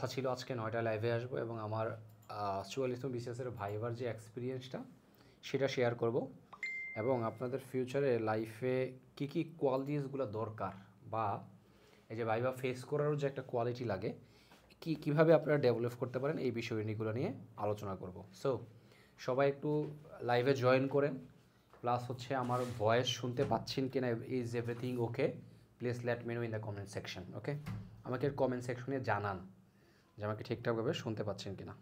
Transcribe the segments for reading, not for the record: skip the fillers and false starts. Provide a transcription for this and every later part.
কথা ছিল আজকে 9টায় লাইভে আসবো এবং আমার 44তম বিসিএসের ভাইবার যে এক্সপিরিয়েন্সটা সেটা শেয়ার করব এবং আপনাদের ফিউচারে লাইফে কী কী কোয়ালিটিসগুলো দরকার বা এই যে ভাইবা ফেস করারও যে একটা কোয়ালিটি লাগে কীভাবে আপনারা ডেভেলপ করতে পারেন এই বিষয়গুলো নিয়ে আলোচনা করব। সো সবাই একটু লাইভে জয়েন করেন, প্লাস হচ্ছে আমার ভয়েস শুনতে পাচ্ছেন কিনা, is everything okay, please let me know in the comment section. Okay, আমাকে কমেন্ট সেকশনে জানান যে আমাকে ঠিকঠাকভাবে শুনতে পাচ্ছেন কিনা।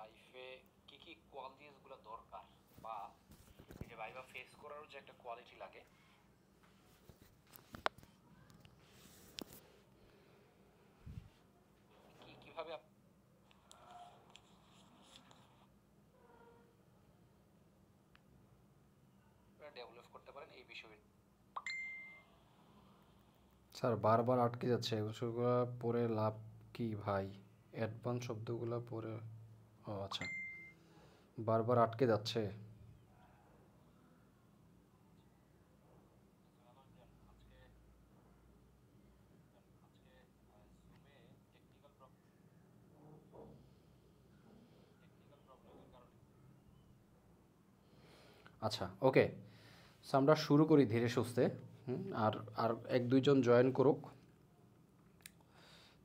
লাইফে কি কি কোয়ালিটিসগুলো দরকার বা এই যে ভাইবা ফেস করারও যে একটা কোয়ালিটি লাগে কিভাবে ডেভেলপ করতে পারেন এই বিষয়ে। স্যার বারবার আটকে যাচ্ছে, এগুলো পরে লাভ কি ভাই? অ্যাডভান্স শব্দগুলো পরে, ও আচ্ছা, বারবার আটকে যাচ্ছে। আচ্ছা ওকে, সো আমরা শুরু করি ধীরে সুস্থে। আর আর এক দুইজন জয়েন করুক,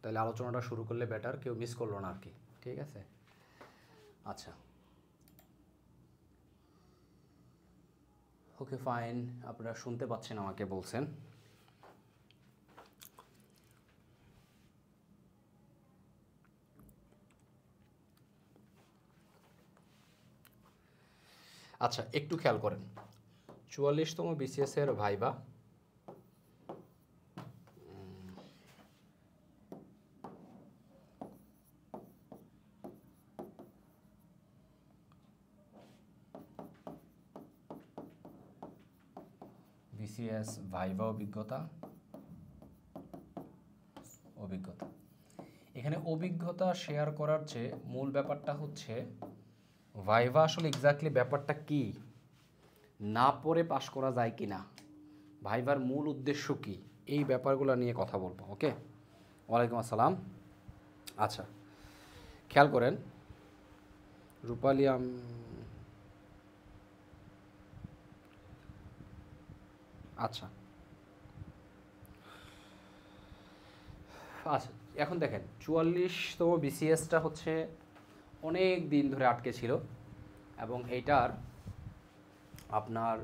তাহলে আলোচনাটা শুরু করলে বেটার, কেউ মিস করলো না আর কি। ঠিক আছে, আচ্ছা ওকে ফাইন, আপনারা শুনতে পাচ্ছেন আমাকে বলছেন। আচ্ছা একটু খেয়াল করেন, 44তম বিসিএসের ভাইবা বিসিএস ভাইবা অভিজ্ঞতা এখানে অভিজ্ঞতা শেয়ার করার চেয়ে মূল ব্যাপারটা হচ্ছে ভাইভা আসলে এক্স্যাক্টলি ব্যাপারটা কি, না পড়ে পাশ করা যায় কি না, ভাইভার মূল উদ্দেশ্য কি, এই ব্যাপারগুলো নিয়ে কথা বলবো। ওকে, ওয়ালাইকুম আসসালাম। আচ্ছা খেয়াল করেন, রূপালী আচ্ছা আচ্ছা এখন দেখেন, 44তম বিসিএসটা হচ্ছে অনেক দিন ধরে আটকে ছিল এবং এইটার আপনার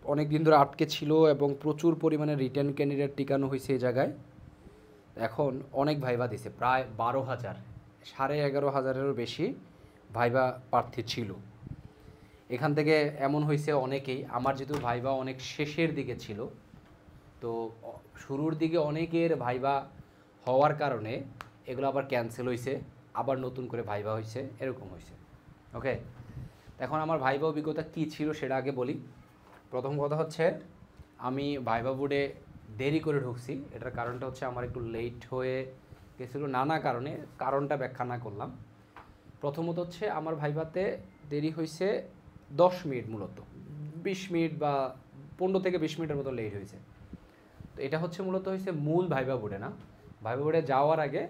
অনেক দিন ধরে আটকে ছিল এবং প্রচুর পরিমাণে রিটার্ন ক্যান্ডিডেট টিকানো হয়েছে এই জায়গায়। এখন অনেক ভাইবা দিছে, প্রায় 12,000, 11,500-এরও বেশি ভাইবা প্রার্থী ছিল। এখান থেকে এমন হয়েছে অনেকেই, আমার যেহেতু ভাইবা অনেক শেষের দিকে ছিল, তো শুরুর দিকে অনেকের ভাইবা হওয়ার কারণে এগুলো আবার ক্যান্সেল হয়েছে, আবার নতুন করে ভাইবা হয়েছে, এরকম হয়েছে। ওকে, এখন আমার ভাইবা অভিজ্ঞতা কী ছিল সেটা আগে বলি। প্রথম কথা হচ্ছে, আমি ভাইবা বোর্ডে দেরি করে ঢুকছি, এটার কারণটা হচ্ছে আমার একটু লেট হয়ে গেছিলো নানা কারণে, কারণটা ব্যাখ্যা না করলাম। প্রথমত হচ্ছে আমার ভাইভাতে দেরি হয়েছে 10 মিনিট, মূলত 20 মিনিট বা 15 থেকে 20 মিনিটের মতো লেট হয়েছে। তো এটা হচ্ছে মূলত হয়েছে মূল ভাইবা বোর্ডে না, ভাইবা বোর্ডে যাওয়ার আগে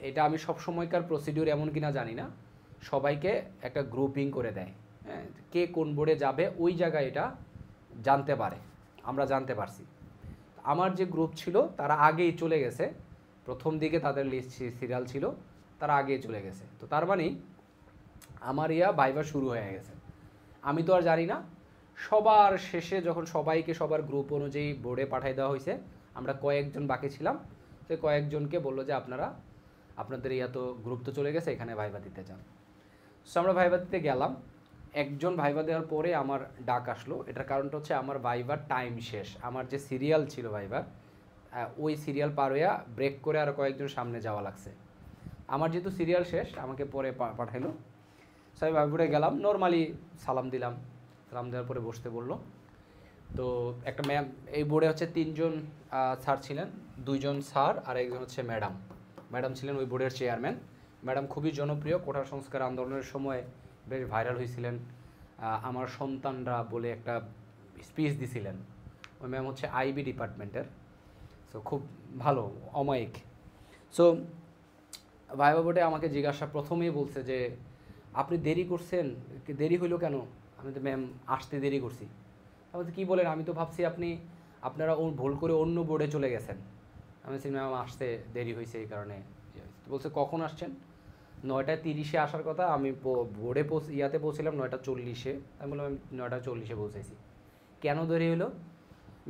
এটা আমি সব সময়কার প্রসিডিউর এমন কিনা জানি না, সবাইকে একটা গ্রুপিং করে দেয়, হ্যাঁ, কে কোন বোর্ডে যাবে ওই জায়গায় এটা জানতে পারে, আমরা জানতে পারছি। আমার যে গ্রুপ ছিল তারা আগেই চলে গেছে, প্রথম দিকে তাদের লিস্ট সিরিয়াল ছিল, তারা আগেই চলে গেছে। তো তার মানে আমার ভাইবা শুরু হয়ে গেছে, আমি তো আর জানি না। সবার শেষে যখন সবাইকে সবার গ্রুপ অনুযায়ী বোর্ডে পাঠিয়ে দেওয়া হয়েছে, আমরা কয়েকজন বাকি ছিলাম, সে কয়েকজনকে বললো যে আপনাদের তো গ্রুপ তো চলে গেছে, এখানে ভাইবা দিতে চান। সো আমরা ভাইবা দিতে গেলাম। একজন ভাইবা দেওয়ার পরে আমার ডাক আসলো, এটার কারণটা হচ্ছে আমার ভাইবার টাইম শেষ, আমার যে সিরিয়াল ছিল ভাইবার, ওই সিরিয়াল পার হইয়া ব্রেক করে আরও কয়েকজন সামনে যাওয়া লাগছে। আমার যেহেতু সিরিয়াল শেষ, আমাকে পরে পাঠাইলো। সো আমি ভাইবোর্ডে গেলাম, নর্মালি সালাম দিলাম, সালাম দেওয়ার পরে বসতে বললো। তো একটা ম্যাম, এই বোর্ডে হচ্ছে 3জন স্যার ছিলেন, 2জন স্যার আর একজন হচ্ছে ম্যাডাম ছিলেন ওই বোর্ডের চেয়ারম্যান। ম্যাডাম খুবই জনপ্রিয়, কোটা সংস্কার আন্দোলনের সময় বেশ ভাইরাল হয়েছিলেন। আমার সন্তানরা বলে একটা স্পিচ দিছিলেন। ওই ম্যাম হচ্ছে আইবি ডিপার্টমেন্টের, সো খুব ভালো, অমায়িক। সো ভাইবা বোর্ডে আমাকে জিজ্ঞাসা প্রথমেই বলছে যে আপনি দেরি করছেন, দেরি হইলো কেন? আমি তো ম্যাম আসতে দেরি করছি। আমি তো কী বলেন, আমি তো ভাবছি আপনারা ভুল করে অন্য বোর্ডে চলে গেছেন। আমি বলছি ম্যাম আসতে দেরি হয়েছে এই কারণে। বলছে কখন আসছেন? 9:30 আসার কথা, আমি বোর্ডে পৌঁছিলাম 9:40। আমি বললাম আমি 9:40 পৌঁছেছি। কেন দেরি হলো?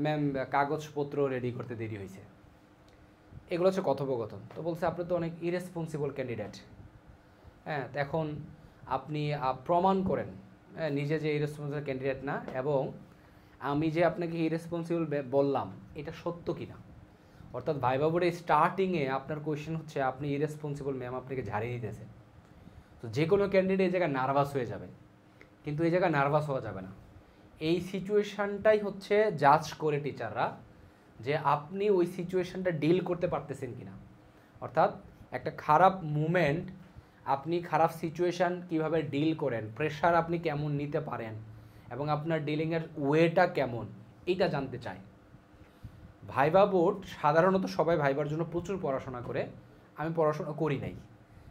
ম্যাম কাগজপত্র রেডি করতে দেরি হয়েছে। এগুলো হচ্ছে কথোপকথন। তো বলছে আপনি তো অনেক ইরেসপন্সিবল ক্যান্ডিডেট। হ্যাঁ, তো এখন আপনি প্রমাণ করেন নিজে যে ইরেসপন্সিবল ক্যান্ডিডেট না, এবং আমি যে আপনাকে ইরেসপন্সিবল বললাম এটা সত্য কিনা। অর্থাৎ ভাইবা বোর্ডে স্টার্টিংয়ে আপনার কোয়েশ্চেন হচ্ছে আপনি ইরেসপন্সিবল, ম্যাম আপনাকে ঝাড়িয়ে দিতেছে। তো যে কোনো ক্যান্ডিডেট এই জায়গায় নার্ভাস হয়ে যাবে, কিন্তু এই জায়গায় নার্ভাস হওয়া যাবে না। এই সিচুয়েশানটাই হচ্ছে জাজ করে টিচাররা যে আপনি ওই সিচুয়েশানটা ডিল করতে পারতেছেন কিনা। অর্থাৎ একটা খারাপ মুমেন্ট, আপনি খারাপ সিচুয়েশান কিভাবে ডিল করেন, প্রেশার আপনি কেমন নিতে পারেন, এবং আপনার ডিলিংয়ের ওয়েটা কেমন, এইটা জানতে চায়। ভাইবা বোর্ড সাধারণত সবাই ভাইবার জন্য প্রচুর পড়াশোনা করে। আমি পড়াশোনা করি নাই,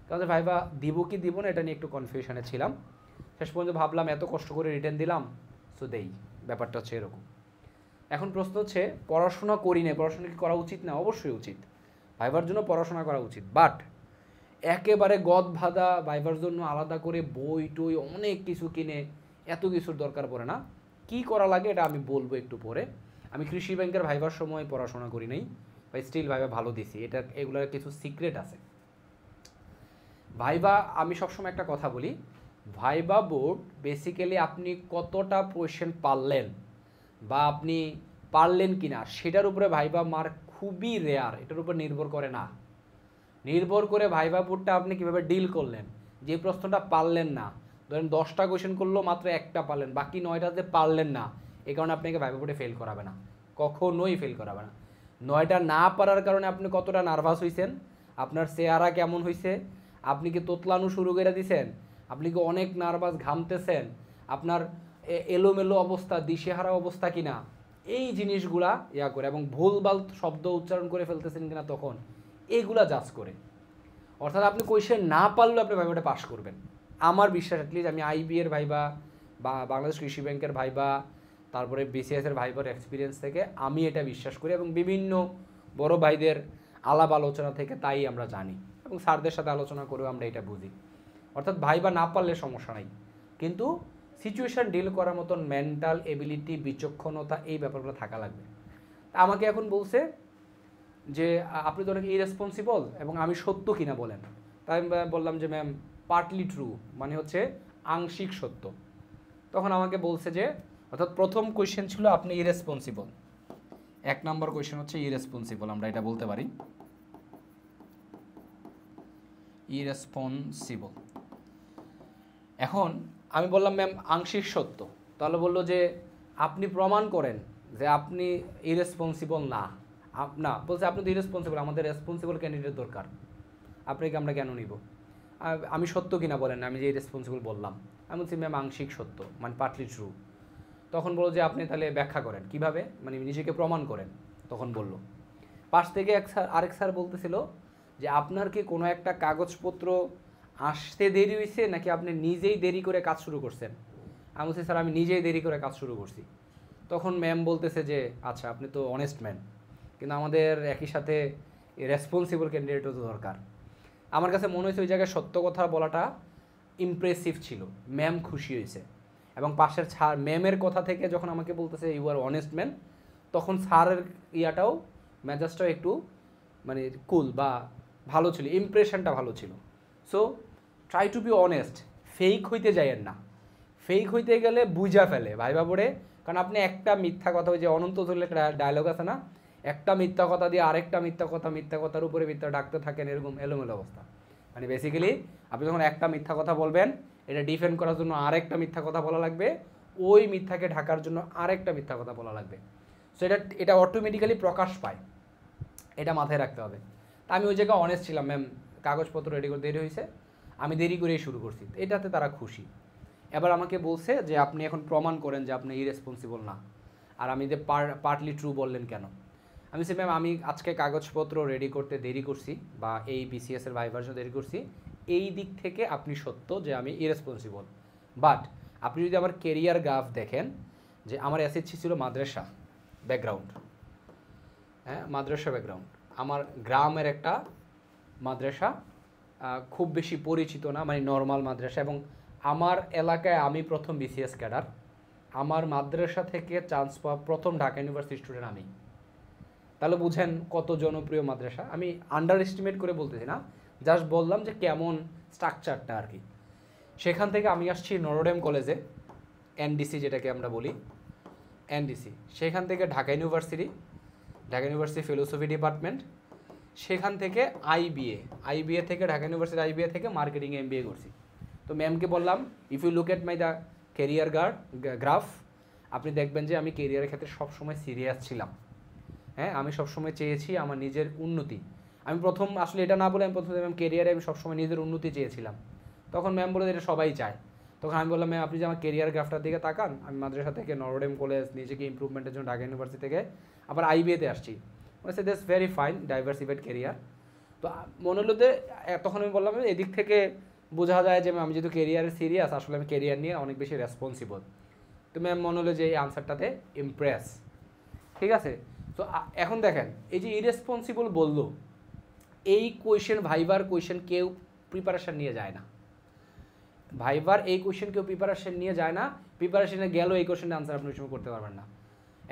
কারণ ভাইবা দিব কি দিব না এটা নিয়ে একটু কনফিউশনে ছিলাম। শেষ পর্যন্ত ভাবলাম এত কষ্ট করে রিটার্ন দিলাম, সো দেই, ব্যাপারটা হচ্ছে এরকম। এখন প্রশ্ন হচ্ছে পড়াশোনা করি না, পড়াশোনা কি করা উচিত না? অবশ্যই উচিত, ভাইবার জন্য পড়াশোনা করা উচিত। বাট একেবারে গদ ভাদা ভাইবার জন্য আলাদা করে বই টই অনেক কিছু কিনে এত কিছুর দরকার পড়ে না। কি করা লাগে এটা আমি বলবো একটু পরে। আমি কৃষি ব্যাংকের ভাইবার সময় পড়াশোনা করি নাই, বা স্টিল ভাইবা ভালো দিছি, এগুলোর কিছু সিক্রেট আছে। ভাইবা আমি সবসময় একটা কথা বলি, ভাইবা বোর্ড বেসিক্যালি আপনি কতটা কোয়েশ্চেন পারলেন বা আপনি পারলেন কি না সেটার উপরে ভাইবা মার্ক খুবই রেয়ার, এটার উপর নির্ভর করে না। নির্ভর করে ভাইবা বোর্ডটা আপনি কীভাবে ডিল করলেন। যে প্রশ্নটা পারলেন না, ধরেন 10টা কোয়েশ্চেন করলো মাত্র একটা পারলেন, বাকি 9টাতে পারলেন না, এই কারণে আপনাকে ভাইবা বোর্ডে ফেল করাবে না, কখনোই ফেল করাবে না। 9টা না পারার কারণে আপনি কতটা নার্ভাস হয়েছেন, আপনার চেহারা কেমন হয়েছে, আপনি কি তোতলানো শুরু করে দিয়েছেন, আপনি কি অনেক নার্ভাস ঘামতেছেন, আপনার এলোমেলো অবস্থা, দিশেহারা অবস্থা কিনা, এই জিনিসগুলা করে, এবং ভুলভাল শব্দ উচ্চারণ করে ফেলতেছেন কিনা তখন, এইগুলা জাজ করে। অর্থাৎ আপনি কোয়েশ্চেন না পারলেও আপনি ভাইবাটা পাস করবেন। আমার বিশ্বাস, অ্যাটলিস্ট আমি আইবি এর ভাইবা বা বাংলাদেশ কৃষি ব্যাংকের ভাইবা, তারপরে বিসিএসের ভাইবার এক্সপিরিয়েন্স থেকে আমি এটা বিশ্বাস করি, এবং বিভিন্ন বড় ভাইদের আলাপ আলোচনা থেকে তাই আমরা জানি, এবং স্যারদের সাথে আলোচনা করেও আমরা এটা বুঝি। অর্থাৎ ভাইবা না পারলে সমস্যা নাই, কিন্তু সিচুয়েশান ডিল করার মতন মেন্টাল এবিলিটি, বিচক্ষণতা, এই ব্যাপারগুলো থাকা লাগবে। আমাকে এখন বলছে যে আপনি তো অনেক ইরেসপন্সিবল, এবং আমি সত্য কিনা বলেন। তাই আমি বললাম যে ম্যাম পার্টলি ট্রু, মানে হচ্ছে আংশিক সত্য। তখন আমাকে বলছে যে, অর্থাৎ প্রথম কোয়েশ্চেন ছিল আপনি ইরেসপন্সিবল, 1 নম্বর কোয়েশ্চেন হচ্ছে ইরেসপন্সিবল, আমরা এটা বলতে পারি ইরেসপন্সিবল। এখন আমি বললাম ম্যাম আংশিক সত্য। তাহলে বললো যে আপনি প্রমাণ করেন যে আপনি ইরেসপন্সিবল না। না, বলছে আপনি তো ইরেসপন্সিবল, আমাদের রেসপন্সিবল ক্যান্ডিডেট দরকার, আপনাকে আমরা কেন নিব? আমি সত্য কিনা বলেন, আমি যে ইরেসপন্সিবল বললাম। আমি বলছি ম্যাম আংশিক সত্য, মানে পার্টলি ট্রু। তখন বললো যে আপনি তাহলে ব্যাখ্যা করেন কিভাবে, মানে নিজেকে প্রমাণ করেন। তখন বলল, পাশ থেকে আরেক স্যার বলতেছিল যে আপনার কি কোনো একটা কাগজপত্র আসতে দেরি হয়েছে, নাকি আপনি নিজেই দেরি করে কাজ শুরু করছেন? আমি বলছি স্যার আমি নিজেই দেরি করে কাজ শুরু করছি। তখন ম্যাম বলতেছে যে আচ্ছা আপনি তো অনেস্ট ম্যান, কিন্তু আমাদের একই সাথে রেসপন্সিবল ক্যান্ডিডেটও তো দরকার। আমার কাছে মনে হয়েছে ওই জায়গায় সত্য কথা বলাটা ইমপ্রেসিভ ছিল, ম্যাম খুশি হয়েছে। এবং পাশের ম্যামের কথা থেকে যখন আমাকে বলতেছে ইউ আর অনেস্ট ম্যান, তখন স্যারের ইয়াটাও, মেজাজটাও একটু মানে কুল বা ভালো ছিল, ইমপ্রেশনটা ভালো ছিল। So try to be honest, fake হইতে যাইয়েন না। ফেক হইতে গেলে বুঝা ফেলে ভাইবা পড়ে, কারণ আপনি একটা মিথ্যা কথা, ওই যে অনন্ত চলে একটা ডায়লগ আছে না, একটা মিথ্যা কথা দিয়ে আরেকটা মিথ্যা কথার উপরে মিথ্যা ডাকতে থাকেন, এরকম এলোমেলো অবস্থা। মানে বেসিক্যালি আপনি যখন একটা মিথ্যা কথা বলবেন, এটা ডিফেন্ড করার জন্য আরেকটা মিথ্যা কথা বলা লাগবে, ওই মিথ্যাকে ঢাকার জন্য আরেকটা মিথ্যা কথা বলা লাগবে। সো এটা অটোমেটিক্যালি প্রকাশ পায়, এটা মাথায় রাখতে হবে। তা আমি ওই জায়গায় অনেস্ট ছিলাম ম্যাম, কাগজপত্র রেডি করতে দেরি হয়েছে, আমি দেরি করেই শুরু করছি, এটাতে তারা খুশি। এবার আমাকে বলছে যে আপনি এখন প্রমাণ করেন যে আপনি ইরেসপন্সিবল না। আর আমি যে পার্টলি ট্রু বললেন কেন? আমি বলছি ম্যাম আমি আজকে কাগজপত্র রেডি করতে দেরি করছি বা এই বিসিএসের ভাইবার জন্য দেরি করছি, এই দিক থেকে আপনি সত্য যে আমি ইরেসপন্সিবল। বাট আপনি যদি আমার কেরিয়ার গ্রাফ দেখেন, যে আমার এসএসসি ছিল মাদ্রাসা ব্যাকগ্রাউন্ড, হ্যাঁ মাদ্রাসা ব্যাকগ্রাউন্ড, আমার গ্রামের একটা মাদ্রাসা, খুব বেশি পরিচিত না, মানে নর্মাল মাদ্রাসা, এবং আমার এলাকায় আমি প্রথম বিসিএস ক্যাডার, আমার মাদ্রাসা থেকে চান্স পাওয়া প্রথম ঢাকা ইউনিভার্সিটি স্টুডেন্ট আমি। তাহলে বুঝেন কত জনপ্রিয় মাদ্রাসা। আমি আন্ডার এস্টিমেট করে বলতেছি না, জাস্ট বললাম যে কেমন স্ট্রাকচারটা আর কি। সেখান থেকে আমি আসছি নরোডেম কলেজে, এনডিসি যেটাকে আমরা বলি এনডিসি, সেখান থেকে ঢাকা ইউনিভার্সিটি ফিলোসফি ডিপার্টমেন্ট, সেখান থেকে আইবিএ থেকে ঢাকা ইউনিভার্সিটি আইবিএ থেকে মার্কেটিং এমবিএ করছি। তো ম্যামকে বললাম if you look at my the career graph, আপনি দেখবেন যে আমি কেরিয়ারের ক্ষেত্রে সবসময় সিরিয়াস ছিলাম। হ্যাঁ, আমি সবসময় চেয়েছি আমার নিজের উন্নতি। আমি প্রথম আসলে এটা না বলে আমি প্রথমে ম্যাম কেরিয়ারে আমি সবসময় নিজের উন্নতি চেয়েছিলাম। তখন ম্যাম বলে এটা সবাই চায়। তখন আমি বললাম ম্যাম আপনি যে আমার কেরিয়ার গ্রাফটার দিকে তাকান, আমি মাদ্রাসা থেকে নরোডেম কলেজ, নিজেকে ইমপ্রুভমেন্টের জন্য ঢাকা ইউনিভার্সিটি থেকে আবার আইবিএতে আসছি, মানে সে that's very fine diversified career. তো মনে হলো যে তখন আমি বললাম এদিক থেকে বোঝা যায় যে আমি যেহেতু কেরিয়ারে সিরিয়াস, আসলে আমি কেরিয়ার নিয়ে অনেক বেশি রেসপন্সিবল। তো ম্যাম মনে হলো যে এই আনসারটাতে ইমপ্রেস, ঠিক আছে। তো এখন দেখেন এই যে ইরেসপন্সিবল বললো, এই কোয়েশ্চেন ভাইবার কোয়েশ্চেন কেউ প্রিপারেশান নিয়ে যায় না, ভাইবার এই কোয়েশ্চেন কেউ প্রিপারেশান নিয়ে যায় না। প্রিপারেশানে গেলেও এই কোয়েশ্চেনের আনসার আপনি সময় করতে পারবেন না।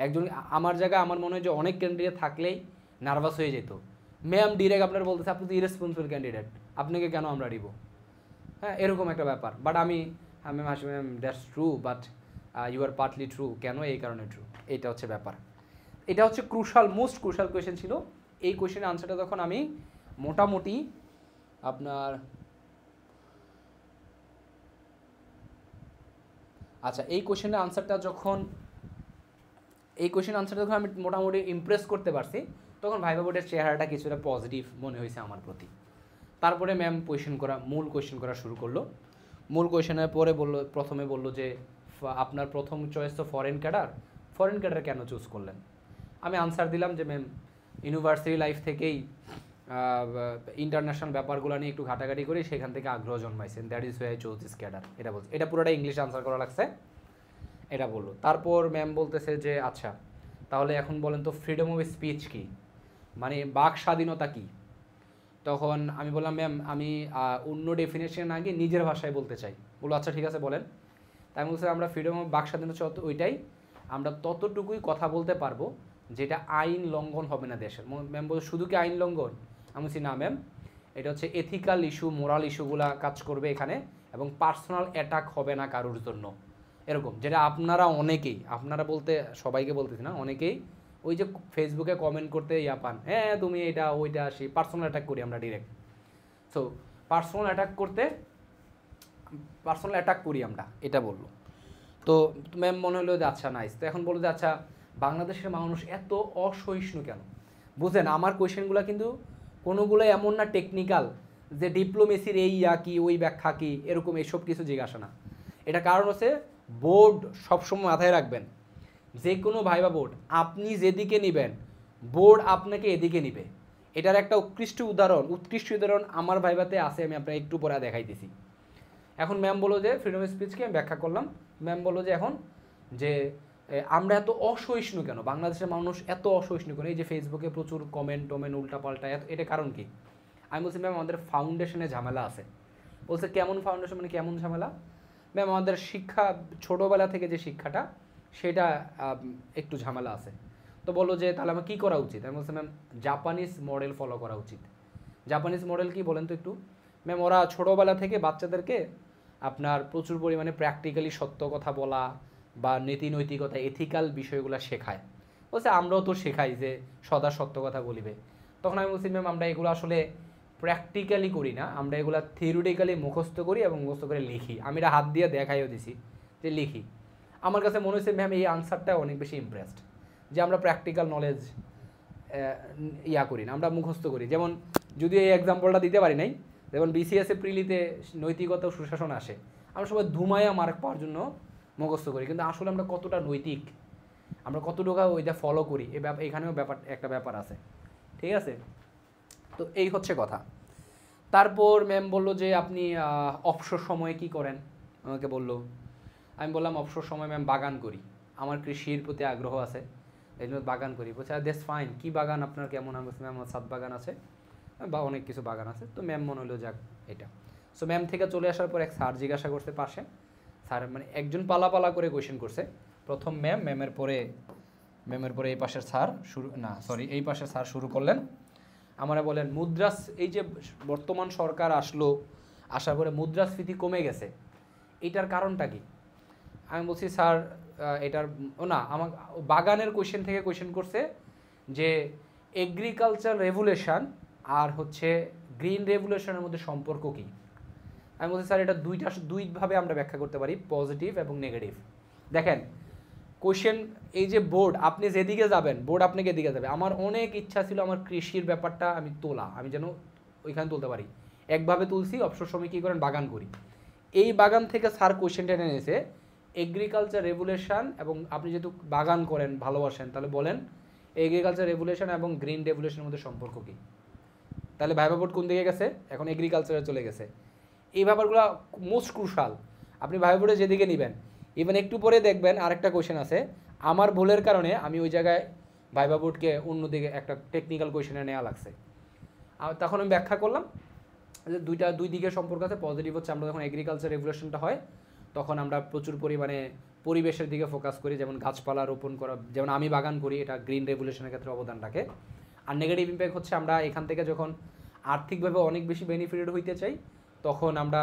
একজন আমার জায়গায় আমার মনে হয় যে অনেক ক্যান্ডিডেট থাকলেই নার্ভাস হয়ে যেত। ম্যাম ডিরেক্ট আপনার বলতেছে আপনি তো ইরেসপন্সিবল ক্যান্ডিডেট, আপনাকে কেন আমরা দিব, হ্যাঁ এরকম একটা ব্যাপার। বাট আমি ম্যাম আসি ma'am that's true, but you are partly true. কেন? এই কারণে ট্রু, এটা হচ্ছে ব্যাপার। এটা হচ্ছে মোস্ট ক্রুশাল কোয়েশ্চেন ছিল। এই কোয়েশ্চেনের আনসারটা তখন আমি মোটামুটি আপনার আচ্ছা এই কোয়েশ্চেনের আনসারটা যখন আমি মোটামুটি ইমপ্রেস করতে পারছি, তখন ভাইবা বোর্ডের চেহারাটা কিছুটা পজিটিভ মনে হয়েছে আমার প্রতি। তারপরে ম্যাম মূল কোয়েশ্চেন করা শুরু করলো। মূল কোয়েশ্চেনের পরে প্রথমে বললো যে আপনার প্রথম চয়েস তো ফরেন ক্যাডার কেন চুজ করলেন? আমি আনসার দিলাম যে ম্যাম ইউনিভার্সিটি লাইফ থেকেই ইন্টারন্যাশনাল ব্যাপারগুলো নিয়ে একটু ঘাটাঘাটি করি, সেখান থেকে আগ্রহ জন্মাইছেন, that is why I choose this cadre. এটা বলছে, এটা পুরোটা ইংলিশ আনসার করা লাগছে, এটা বললো। তারপর ম্যাম বলতেছে যে আচ্ছা তাহলে এখন বলেন তো ফ্রিডম অফ স্পিচ কী, মানে বাক স্বাধীনতা কী? তখন আমি বললাম ম্যাম আমি অন্য ডেফিনেশন আগে নিজের ভাষায় বলতে চাই। বললো আচ্ছা ঠিক আছে বলেন। তাই আমি বলছি আমরা ফ্রিডম অফ বাক স্বাধীনতা ওইটাই, আমরা ততটুকুই কথা বলতে পারবো যেটা আইন লঙ্ঘন হবে না দেশের। ম্যাম বলছে শুধু কি আইন লঙ্ঘন? আমি বলছি না ম্যাম, এটা হচ্ছে এথিক্যাল ইস্যু, মোরাল ইস্যুগুলা কাজ করবে এখানে, এবং পার্সোনাল অ্যাটাক হবে না কারোর জন্য, এরকম। যেটা আপনারা বলতে সবাইকে বলতেছি না, অনেকেই ওই যে ফেসবুকে কমেন্ট করতে পান, হ্যাঁ তুমি এটা ওইটা আসি, পার্সোনাল অ্যাটাক করি আমরা ডিরেক্ট। সো পার্সোনাল অ্যাটাক করি আমরা, এটা বললো। তো ম্যাম মনে হলো যে আচ্ছা নাইস। তো এখন বললো যে আচ্ছা বাংলাদেশের মানুষ এত অসহিষ্ণু কেন? বুঝলেন আমার কোয়েশ্চেনগুলো কিন্তু কোনোগুলো এমন না টেকনিক্যাল যে ডিপ্লোমেসির এই কি ওই ব্যাখ্যা কি এরকম এসব কিছু জিজ্ঞাসা না। এটা কারণ হচ্ছে বোর্ড সবসময় মাথায় রাখবেন, যে কোনো ভাইবা বোর্ড আপনি যেদিকে নেবেন বোর্ড আপনাকে এদিকে নিবে। এটার একটা উৎকৃষ্ট উদাহরণ আমার ভাইবাতে আছে, আমি আপনাকে একটু পরে দেখাইতেছি। এখন ম্যাম বললো যে ফ্রিডম অফ স্পিচকে আমি ব্যাখ্যা করলাম। ম্যাম বললো যে এখন যে আমরা এত অসহিষ্ণু কেন, বাংলাদেশের মানুষ এত অসহিষ্ণু কেন, এই যে ফেসবুকে প্রচুর কমেন্ট উল্টাপাল্টা, এটা কারণ কি? আমি বলছি ম্যাম আমাদের ফাউন্ডেশনে ঝামেলা আছে। বলছে কেমন ফাউন্ডেশন, মানে কেমন ঝামেলা? ম্যাম আমাদের শিক্ষা ছোটোবেলা থেকে যে শিক্ষাটা সেটা একটু ঝামেলা আছে। তো বললো যে তাহলে আমার কী করা উচিত? আমি বলছি ম্যাম জাপানিজ মডেল ফলো করা উচিত। জাপানিজ মডেল কি বলেন তো একটু? ম্যাম ওরা ছোটোবেলা থেকে বাচ্চাদেরকে আপনার প্রচুর পরিমাণে প্র্যাকটিক্যালি সত্য কথা বলা বা নীতি নৈতিকতা এথিক্যাল বিষয়গুলো শেখায়। বলছে আমরাও তো শেখাই যে সদা সত্য কথা বলিবে। তখন আমি বলছি ম্যাম আমরা এগুলো আসলে প্র্যাকটিক্যালি করি না, আমরা এগুলো থিওরিটিক্যালি মুখস্থ করি এবং মুখস্থ করে লিখি। আমি এটা হাত দিয়ে দেখাইও দিছি যে লিখি। আমার কাছে মনে হয়েছে ম্যাম এই আনসারটা অনেক বেশি ইমপ্রেসড, যে আমরা প্র্যাকটিক্যাল নলেজ করি না, আমরা মুখস্থ করি। যেমন যদি এই এক্সাম্পলটা দিতে পারি নাই, যেমন বিসিএসএ প্রিলিতে নৈতিকতা ও সুশাসন আসে, আমরা সবাই ধুমায়া মার্ক পাওয়ার জন্য মুখস্থ করি, কিন্তু আসলে আমরা কতটা নৈতিক, আমরা কতটুকু ওইটা ফলো করি, এখানেও একটা ব্যাপার আছে। ঠিক আছে, তো এই হচ্ছে কথা। তারপর ম্যাম বললো যে আপনি অবসর সময়ে কি করেন, আমাকে বললো। আমি বললাম অবসর সময় ম্যাম বাগান করি, আমার কৃষির প্রতি আগ্রহ আছে, এই জন্য বাগান করি। বলছে দ্যাটস ফাইন, কী বাগান আপনার, কেমন? আমি বলছি ম্যাম আমার ছাদ বাগান আছে বা অনেক কিছু বাগান আছে। তো ম্যাম মনে হলো যাক এটা। সো ম্যাম থেকে চলে আসার পর এক স্যার জিজ্ঞাসা করছে পাশে, স্যার মানে একজন পালা করে কোয়েশ্চেন করছে, প্রথম ম্যামের পরে এই পাশের স্যার এই পাশের স্যার শুরু করলেন। আমরা বলেন এই যে বর্তমান সরকার আসার পরে মুদ্রাস্ফীতি কমে গেছে, এটার কারণটা কি? আমি বলছি স্যার এটার আমার বাগানের কোয়েশ্চেন থেকে কোয়েশ্চেন করছে যে এগ্রিকালচার রেভুলেশন আর হচ্ছে গ্রিন রেভুলেশনের মধ্যে সম্পর্ক কি। আমি বলছি স্যার এটা দুইভাবে আমরা ব্যাখ্যা করতে পারি, পজিটিভ এবং নেগেটিভ। দেখেন কোয়েশ্চেন, এই যে বোর্ড, আপনি যেদিকে যাবেন বোর্ড আপনাকে এদিকে যাবে। আমার অনেক ইচ্ছা ছিল আমার কৃষির ব্যাপারটা আমি যেন ওইখানে তুলতে পারি, একভাবে তুলছি, অবসর সময় কী করেন, বাগান করি। এই বাগান থেকে স্যার কোয়েশ্চেনটা এনেছে এগ্রিকালচার রেভুলেশন, এবং আপনি যেহেতু বাগান করেন ভালোবাসেন, তাহলে বলেন এগ্রিকালচার রেভুলেশন এবং গ্রিন রেভুলেশনের মধ্যে সম্পর্ক কী। তাহলে ভাইবা বোর্ড কোন দিকে গেছে, এখন এগ্রিকালচারে চলে গেছে। এই ব্যাপারগুলো মোস্ট ক্রুশাল, আপনি ভাইবা বোর্ডে যেদিকে নেবেন। ইভেন একটু পরে দেখবেন আরেকটা কোয়েশ্চেন আছে, আমার ভুলের কারণে আমি ওই জায়গায় ভাইবা বোর্ডকে অন্যদিকে একটা টেকনিক্যাল কোয়েশ্চেনে নেওয়া লাগছে। আর তখন আমি ব্যাখ্যা করলাম যে দুই দিকের সম্পর্ক আছে। পজিটিভ হচ্ছে আমরা যখন এগ্রিকালচার রেভুলেশনটা হয় তখন আমরা প্রচুর পরিমাণে পরিবেশের দিকে ফোকাস করি, যেমন গাছপালা রোপণ করা, যেমন আমি বাগান করি, এটা গ্রিন রেভুলেশনের ক্ষেত্রে অবদান রাখে। আর নেগেটিভ ইম্প্যাক্ট হচ্ছে আমরা এখান থেকে যখন আর্থিকভাবে অনেক বেশি বেনিফিটেড হইতে চাই, তখন আমরা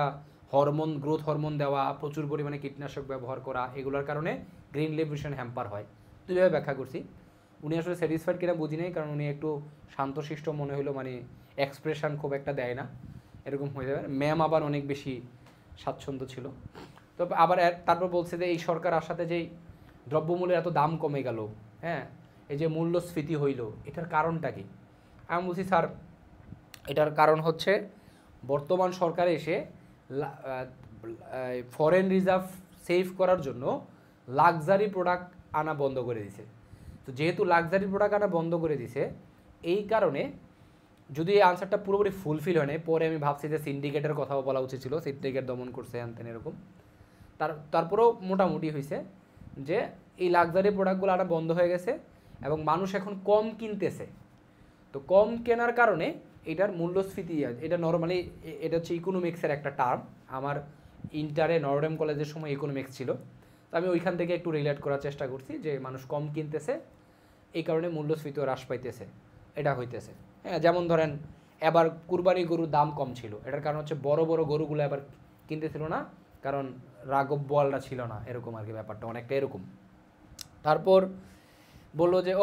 গ্রোথ হরমোন দেওয়া, প্রচুর পরিমাণে কীটনাশক ব্যবহার করা, এগুলোর কারণে গ্রিন রেভুলেশন হ্যাম্পার হয়। দুইভাবে ব্যাখ্যা করছি। উনি আসলে স্যাটিসফাইড কিনা বুঝি নাই, কারণ উনি একটু শান্তশিষ্ট মনে হলো, মানে এক্সপ্রেশন খুব একটা দেয় না, এরকম হয়ে যাবে। ম্যাম আবার অনেক বেশি স্বাচ্ছন্দ্য ছিল। তো আবার তারপর বলছে যে এই সরকার আসাতে যেই দ্রব্যমূল্যের এত দাম কমে গেল, হ্যাঁ, এই যে মূল্যস্ফীতি হইল, এটার কারণটা কি? আমি বলছি স্যার এটার কারণ হচ্ছে বর্তমান সরকার এসে ফরেন রিজার্ভ সেভ করার জন্য লাক্সারি প্রোডাক্ট আনা বন্ধ করে দিছে। তো যেহেতু লাক্সারি প্রোডাক্ট আনা বন্ধ করে দিছে, এই কারণে যদি এই আনসারটা পুরোপুরি ফুলফিল হয় না, পরে আমি ভাবছি যে সিন্ডিকেটের কথাও বলা উচিত ছিল, সিন্ডিকেট দমন করছে হ্যান এরকম। তারপরেও মোটামুটি হয়েছে যে এই লাক্সারি প্রোডাক্টগুলো আনা বন্ধ হয়ে গেছে এবং মানুষ এখন কম কিনতেছে। তো কম কেনার কারণে এটার মূল্যস্ফীতি, এটা নর্মালি এটা হচ্ছে ইকোনমিক্সের একটা টার্ম। আমার ইন্টারে নরডেম কলেজের সময় ইকোনমিক্স ছিল, তো আমি ওইখান থেকে একটু রিলেট করার চেষ্টা করছি যে মানুষ কম কিনতেছে, এই কারণে মূল্যস্ফীতিও হ্রাস পাইতেছে, এটা হইতেছে। হ্যাঁ, যেমন ধরেন এবার কুরবানি গরুর দাম কম ছিল, এটার কারণ হচ্ছে বড় বড় গরুগুলো এবার কিনতেছিল না, কারণ রাঘব বোয়ালটা ছিল না, এরকম আর কি, ব্যাপারটা অনেকটা এরকম। তারপর বললো যে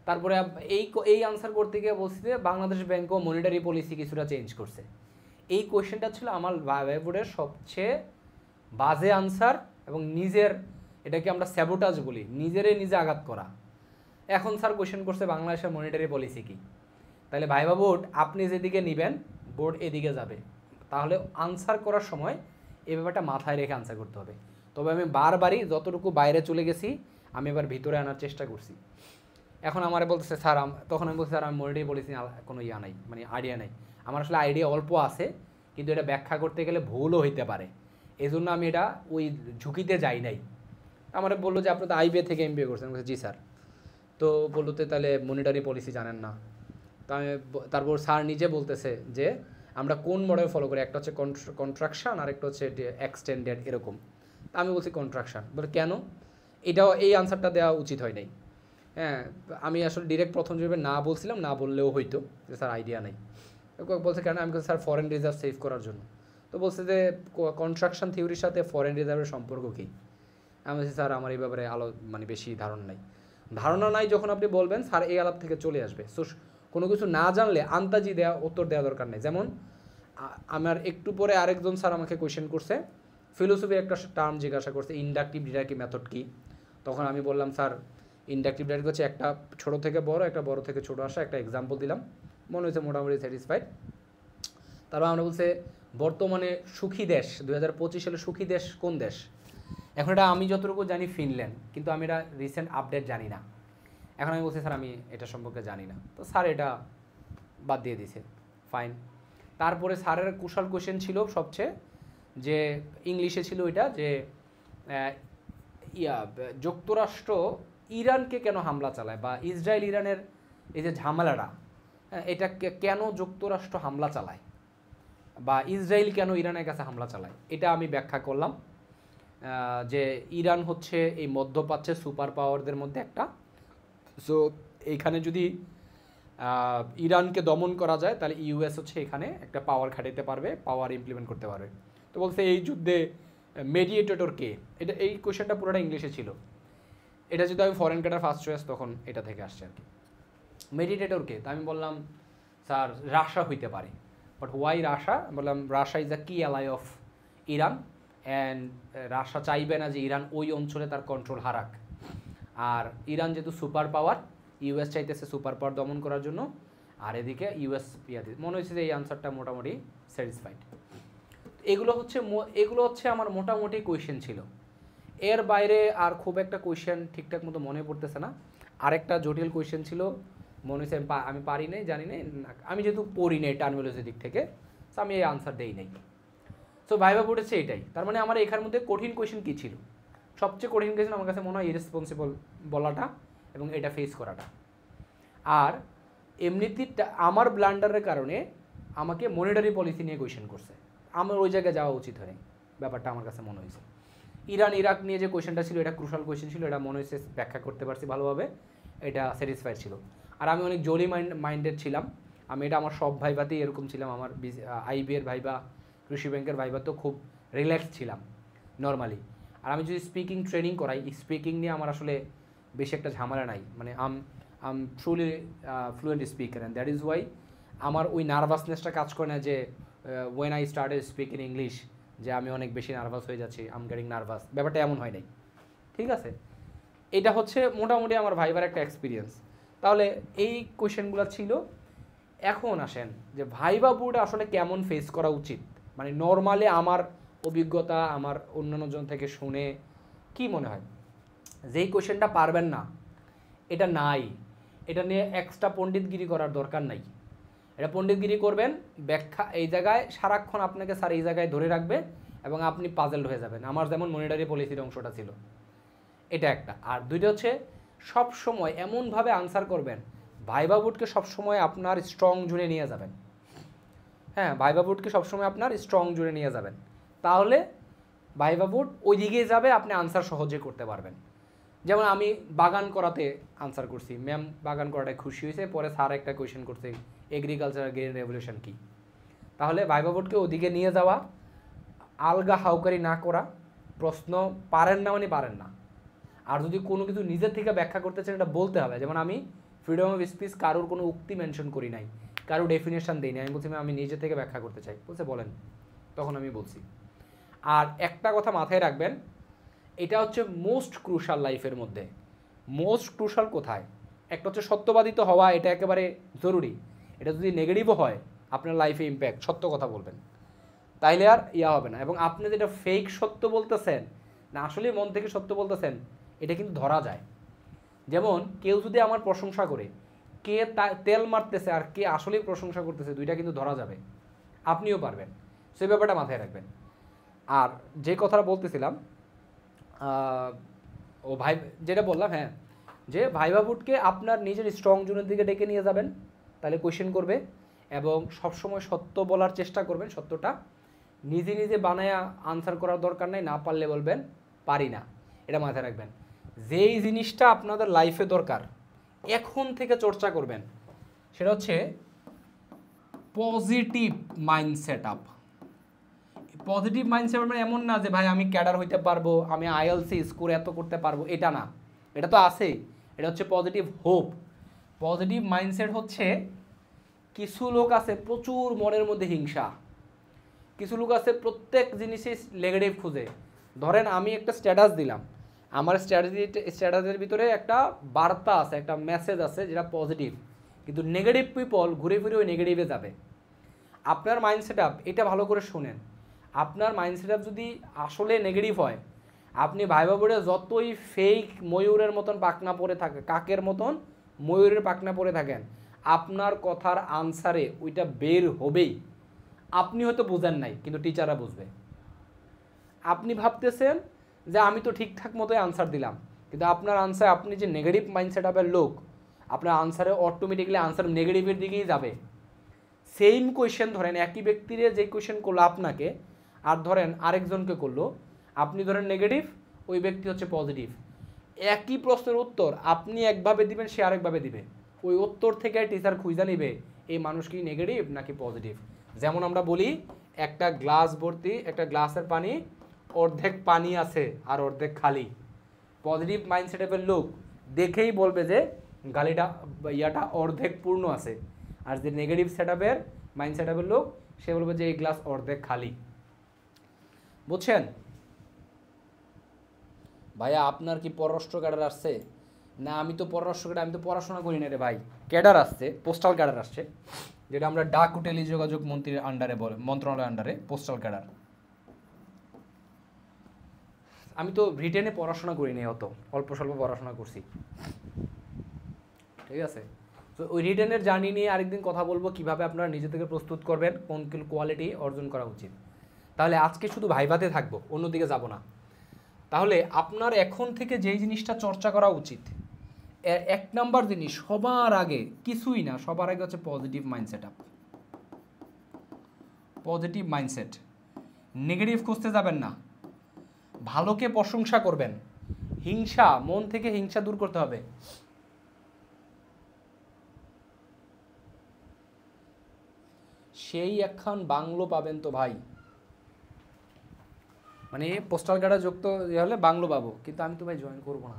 তারপরে এই আনসার করতে গিয়ে বলছি যে বাংলাদেশ ব্যাংকও মনিটারি পলিসি কিছুটা চেঞ্জ করছে। এই কোয়েশ্চেনটা ছিল আমার ভাইবা বোর্ডের সবচেয়ে বাজে আনসার, এবং এটাকে আমরা স্যাবোটাজ বলি, নিজে আঘাত করা। এখন স্যার কোয়েশ্চেন করছে বাংলাদেশের মনিটারি পলিসি কি। তাহলে ভাইবা বোর্ড আপনি যেদিকে নেবেন বোর্ড এদিকে যাবে, তাহলে আনসার করার সময় এই ব্যাপারটা মাথায় রেখে আনসার করতে হবে। তবে আমি বারবারই যতটুকু বাইরে চলে গেছি আমি এবার ভিতরে আনার চেষ্টা করছি। এখন আমার বলতেছে স্যার, তখন আমি বলছি স্যার আমি মনিটারি পলিসি কোনো নাই, মানে আইডিয়া নাই। আমার আসলে আইডিয়া অল্প আছে, কিন্তু এটা ব্যাখ্যা করতে গেলে ভুলও হইতে পারে, এই জন্য আমি এটা ওই ঝুঁকিতে যাই নাই। আমার বললো যে আপনি তো আইবিএ থেকে এমবিএ করছেন। বলছি জি স্যার। তো বললো তো তাহলে মনিটারি পলিসি জানেন না। তারপর স্যার নিজে বলতেছে যে আমরা কোন মডেল ফলো করি, একটা হচ্ছে কন্ট্রাকশন আর একটা হচ্ছে এক্সটেন্ডেড, এরকম। আমি বলছি কন্ট্রাকশন। বলে কেন? এই আনসারটা দেওয়া উচিত হয় নাই। হ্যাঁ, আমি আসলে ডিরেক্ট প্রথম যেভাবে না বলছিলাম, না বললেও হইতো যে স্যার আইডিয়া নাই। বলছে কেন? আমি বলছি স্যার ফরেন রিজার্ভ সেভ করার জন্য। তো বলছে যে কনস্ট্রাকশন থিওরির সাথে ফরেন রিজার্ভের সম্পর্ক কী? আমি বলছি স্যার আমার এই ব্যাপারে মানে বেশি ধারণা নাই যখন আপনি বলবেন স্যার এই আলাপ থেকে চলে আসবে। সো কোনো কিছু না জানলে আন্তাজি উত্তর দেওয়া দরকার নেই। যেমন আমার একটু পরে আরেকজন স্যার আমাকে কোয়েশ্চেন করছে, ফিলোসফির একটা টার্ম জিজ্ঞাসা করছে, ইন্ডাকটিভ ডিডাকটিভ মেথড কী। তখন আমি বললাম স্যার ইন্ডাকটিভ ডিডাকটিভ হচ্ছে একটা ছোটো থেকে বড়, একটা বড় থেকে ছোটো আসা, একটা এক্সাম্পল দিলাম, মনে হয়েছে মোটামুটি স্যাটিসফাইড। তারপর আমরা বলছে বর্তমানে সুখী দেশ 2025 সালে সুখী দেশ কোন দেশ? এখন এটা আমি যতটুকু জানি ফিনল্যান্ড, কিন্তু আমি এটা রিসেন্ট আপডেট জানি না। এখন আমি বলছি স্যার আমি এটা সম্পর্কে জানি না, তো স্যার এটা বাদ দিয়ে দিছে, ফাইন। তারপরে স্যারের কুশল কোশ্চেন ছিল সবচেয়ে, যে ইংলিশে ছিল এটা, যে যুক্তরাষ্ট্র ইরানকে কেন হামলা চালায়, বা ইসরায়েল ইরানের এই যে ঝামেলাটা, এটা কেন যুক্তরাষ্ট্র হামলা চালায়, বা ইসরায়েল কেন ইরানের কাছে হামলা চালায়, এটা আমি ব্যাখ্যা করলাম। যে ইরান হচ্ছে এই মধ্যপ্রাচ্যের সুপার পাওয়ারদের মধ্যে একটা, সো এইখানে যদি ইরানকে দমন করা যায় তাহলে ইউএস হচ্ছে এখানে একটা পাওয়ার খাটাইতে পারবে, পাওয়ার ইমপ্লিমেন্ট করতে পারবে। তো বলছে এই যুদ্ধে মেডিয়েটর কে, এটা এই কোয়েশ্চেনটা পুরোটা ইংলিশে ছিল। এটা যদি আমি ফরেন কাটার ফার্স্ট চয়েস, তখন এটা থেকে আসছে আর কি। মেডিয়েটর কে, তা আমি বললাম স্যার রাশিয়া হইতে পারে, বাট হোয়াই রাশিয়া? বললাম রাশিয়া ইজ দ্য কি ally of Iran, and Russia চাইবে না যে ইরান ওই অঞ্চলে তার কন্ট্রোল হারাক। আর ইরান যেহেতু সুপার পাওয়ার, ইউএস চাইতেছে সুপার পাওয়ার দমন করার জন্য, আর এদিকে ইউএস মনে হয়েছে যে এই আনসারটা মোটামুটি স্যাটিসফাইড। এগুলো হচ্ছে আমার মোটামুটি কোয়েশ্চেন ছিল। এর বাইরে আর খুব একটা কোয়েশ্চেন ঠিকঠাক মতো মনে পড়তেছে না। আরেকটা জটিল কোয়েশ্চেন ছিল, মনে হচ্ছে আমি পারি নাই, জানি নাই, আমি যেহেতু পড়ি নাই টার্মিনোলজির দিক থেকে, তো আমি এই আনসার দেই নাই। সো ভাইবা পড়েছে এটাই। তার মানে আমার এখানের মধ্যে কঠিন কোয়েশ্চেন কী ছিল? সবচেয়ে কঠিন কোয়েশ্চেন আমার কাছে মনে হয় ইরেসপন্সিবল বলাটা এবং এটা ফেস করাটা। আর এমনিতেই আমার ব্লান্ডারের কারণে আমাকে মনিটারি পলিসি নিয়ে কোয়েশ্চেন করছে, আমার ওই জায়গায় যাওয়া উচিত হয়নি, ব্যাপারটা আমার কাছে মনে হয়েছে। ইরান ইরাক নিয়ে যে কোয়েশ্চেনটা ছিল এটা ক্রুশাল কোয়েশ্চেন ছিল, এটা মনে হয়েছে ব্যাখ্যা করতে পারছি ভালোভাবে, এটা স্যাটিসফাইড ছিল। আর আমি অনেক জলি মাইন্ডেড ছিলাম, আমি এটা আমার সব ভাইবাতেই এরকম ছিলাম। আমার আইবিএর ভাইবা, কৃষি ব্যাংকের ভাইবা তো খুব রিল্যাক্স ছিলাম নর্মালি। আর আমি যদি স্পিকিং ট্রেনিং করাই, স্পিকিং নিয়ে আমার আসলে বেশি একটা ঝামেলা নাই, মানে am truly fluent speaker, and that is why আমার ওই নার্ভাসনেসটা কাজ করে না যে when I started speak in English যে আমি অনেক বেশি নার্ভাস হয়ে যাচ্ছি, আম গেটিং নার্ভাস, ব্যাপারটা এমন হয় নাই। ঠিক আছে, এটা হচ্ছে মোটামুটি আমার ভাইবার একটা এক্সপিরিয়েন্স। তাহলে এই কোয়েশ্চেনগুলো ছিল। এখন আসেন যে ভাইবা বোর্ড আসলে কেমন ফেস করা উচিত, মানে নর্মালি আমার অভিজ্ঞতা, আমার অন্যান্য জন থেকে শুনে কি মনে হয়, যেই কোয়েশ্চেনটা পারবেন না এটা নাই, এটা নিয়ে এক্সট্রা পণ্ডিতগিরি করার দরকার নাই। এটা পণ্ডিতগিরি করবেন ব্যাখ্যা এই জায়গায় সারাক্ষণ আপনাকে স্যার এই জায়গায় ধরে রাখবে এবং আপনি পাজেলড হয়ে যাবেন। আমার যেমন মনিটারি পলিসির অংশটা ছিল, এটা একটা। আর দুইটা হচ্ছে সব সময় এমনভাবে আনসার করবেন, ভাইবা বোর্ডকে সবসময় আপনার স্ট্রং জোনে নিয়ে যাবেন। হ্যাঁ, ভাইবা বোর্ডকে সবসময় আপনার স্ট্রং জোনে নিয়ে যাবেন, তাহলে ভাইবা বোর্ড ওই দিকেই যাবে, আপনি আনসার সহজে করতে পারবেন। যেমন আমি বাগান করাতে আনসার করছি, ম্যাম বাগান করাটায় খুশি হয়েছে, পরে স্যার একটা কোয়েশ্চেন করছে এগ্রিকালচার গ্রিন রেভলিউশন কী। তাহলে ভাইবা বোর্ডকে ওদিকে নিয়ে যাওয়া, আলগা হাউকারি না করা, প্রশ্ন পারেন না মানে পারেন না। আর যদি কোনো কিছু নিজের থেকে ব্যাখ্যা করতে চান এটা বলতে হবে। যেমন আমি ফ্রিডম অফ স্পিচ কারোর কোনো উক্তি মেনশন করি নাই, কারোর ডেফিনেশন দিই নাই, আমি বলছি আমি নিজে থেকে ব্যাখ্যা করতে চাই, বলছে বলেন, তখন আমি বলছি। আর একটা কথা মাথায় রাখবেন, এটা হচ্ছে মোস্ট ক্রুশাল লাইফের মধ্যে। মোস্ট ক্রুশাল কোথায়? একটা হচ্ছে সত্যবাদী তো হওয়া, এটা একেবারে জরুরি। এটা যদি নেগেটিভও হয় আপনার লাইফে ইম্প্যাক্ট, সত্য কথা বলবেন, তাইলে আর হবে না। এবং আপনি যেটা ফেক সত্য বলতেছেন না আসলে মন থেকে সত্য বলতেছেন, এটা কিন্তু ধরা যায়। যেমন কেউ যদি আমার প্রশংসা করে, কে তেল মারতেছে আর কে আসলেই প্রশংসা করতেছে, দুইটা কিন্তু ধরা যাবে, আপনিও পারবেন। সেই ব্যাপারটা মাথায় রাখবেন। আর যে কথাটা বলতেছিলাম, ও ভাই যেটা বললাম, হ্যাঁ, যে ভাইবা বোর্ডকে আপনার নিজের স্ট্রং জোনের দিকে ডেকে নিয়ে যাবেন, তাহলে কোয়েশ্চেন করবে, এবং সবসময় সত্য বলার চেষ্টা করবেন। সত্যটা নিজে নিজে বানায়া আনসার করার দরকার নেই, না পারলে বলবেন পারি না, এটা মাথায় রাখবেন। যেই জিনিসটা আপনাদের লাইফে দরকার এখন থেকে চর্চা করবেন, সেটা হচ্ছে positive mindset up. Positive mindset মানে এমন না যে ভাই আমি ক্যাডার হইতে পারবো, আমি আইএলসি স্কোর এত করতে পারবো, এটা না, এটা তো আছেই। এটা হচ্ছে পজিটিভ হোপ। পজিটিভ মাইন্ডসেট হচ্ছে, কিছু লোক আছে প্রচুর মনের মধ্যে হিংসা, কিছু লোক আছে প্রত্যেক জিনিসে নেগেটিভ খুঁজে। ধরেন আমি একটা স্ট্যাটাস দিলাম, আমার স্ট্যাটাসের ভিতরে একটা বার্তা আছে, একটা মেসেজ আছে যেটা পজিটিভ, কিন্তু নেগেটিভ পিপল ঘুরে ফিরে ওই নেগেটিভে যাবে। আপনার মাইন্ড সেট আপ, এটা ভালো করে শোনেন, আপনার মাইন্ড সেট আপ যদি আসলে নেগেটিভ হয়, আপনি ভাইবা বোর্ডে যতই ফেক ময়ূরের মতন পাখনা পরে থাকে, কাকের মতন ময়ূরের পাখনা পরে থাকেন, আপনার কথার আনসারে ওইটা বের হবেই। আপনি হয়তো বোঝেন নাই, কিন্তু টিচাররা বুঝবে। আপনি ভাবতেছেন যে আমি তো ঠিকঠাক মতোই আনসার দিলাম, কিন্তু আপনার আনসার, আপনি যে নেগেটিভ মাইন্ড সেট আপের লোক, আপনার আনসারে অটোমেটিকলি আনসার নেগেটিভের দিকেই যাবে। সেম কোয়েশ্চেন ধরেন, একই ব্যক্তিরে যে কোয়েশ্চেন করলো আপনাকে, আর ধরেন আরেকজনকে করলো, আপনি ধরেন নেগেটিভ, ওই ব্যক্তি হচ্ছে পজিটিভ। একই প্রশ্নের উত্তর আপনি একভাবে দিবেন, সে আরেকভাবে দিবে। ওই উত্তর থেকে টিচার খুঁজে নিবে এই মানুষ কি নেগেটিভ নাকি পজিটিভ। যেমন আমরা বলি একটা গ্লাস ভর্তি, একটা গ্লাসের পানি অর্ধেক পানি আছে আর অর্ধেক খালি। পজিটিভ মাইন্ড সেটআপের লোক দেখেই বলবে যে গালিটা ইয়াটা অর্ধেক পূর্ণ আছে, আর যে নেগেটিভ সেটআপের মাইন্ড সেটআপের লোক সে বলবে যে এই গ্লাস অর্ধেক খালি। বুঝছেন ভাইয়া? আপনার কি পররাষ্ট্র ক্যাডার আসছে? না আমি তো পররাষ্ট্র ক্যাডার, আমি তো পড়াশোনা করি না রে ভাই। ক্যাডার আসছে, পোস্টাল ক্যাডার আসছে, যেটা আমরা ডাক ও টেলিযোগাযোগ মন্ত্রীর আন্ডারে বলে, মন্ত্রণালয়ের আন্ডারে পোস্টাল ক্যাডার। আমি তো রিটেনে পড়াশোনা করি নাই, অত অল্প স্বল্প পড়াশোনা করছি, ঠিক আছে? তো ওই রিটেনের জার্নি নিয়ে আরেকদিন কথা বলবো, কিভাবে আপনারা নিজে থেকে প্রস্তুত করবেন, কোন কোয়ালিটি অর্জন করা উচিত। তাহলে আজকে শুধু ভাইভাতে থাকবো, অন্যদিকে যাব না। তাহলে আপনার এখন থেকে যেই জিনিসটা চর্চা করা উচিত, এর এক নাম্বার জিনিস সবার আগে, কিছুই না, সবার আগে হচ্ছে positive mindset up. Positive mindset, negative খুঁজতে যাবেন না, ভালোকে প্রশংসা করবেন। হিংসা, মন থেকে হিংসা দূর করতে হবে। সেই একখান বাংলো পাবেন তো ভাই, মানে পোস্টাল কার্ডে যুক্ত হলে বাংলো পাবো, কিন্তু আমি তো ভাই জয়েন করবো না,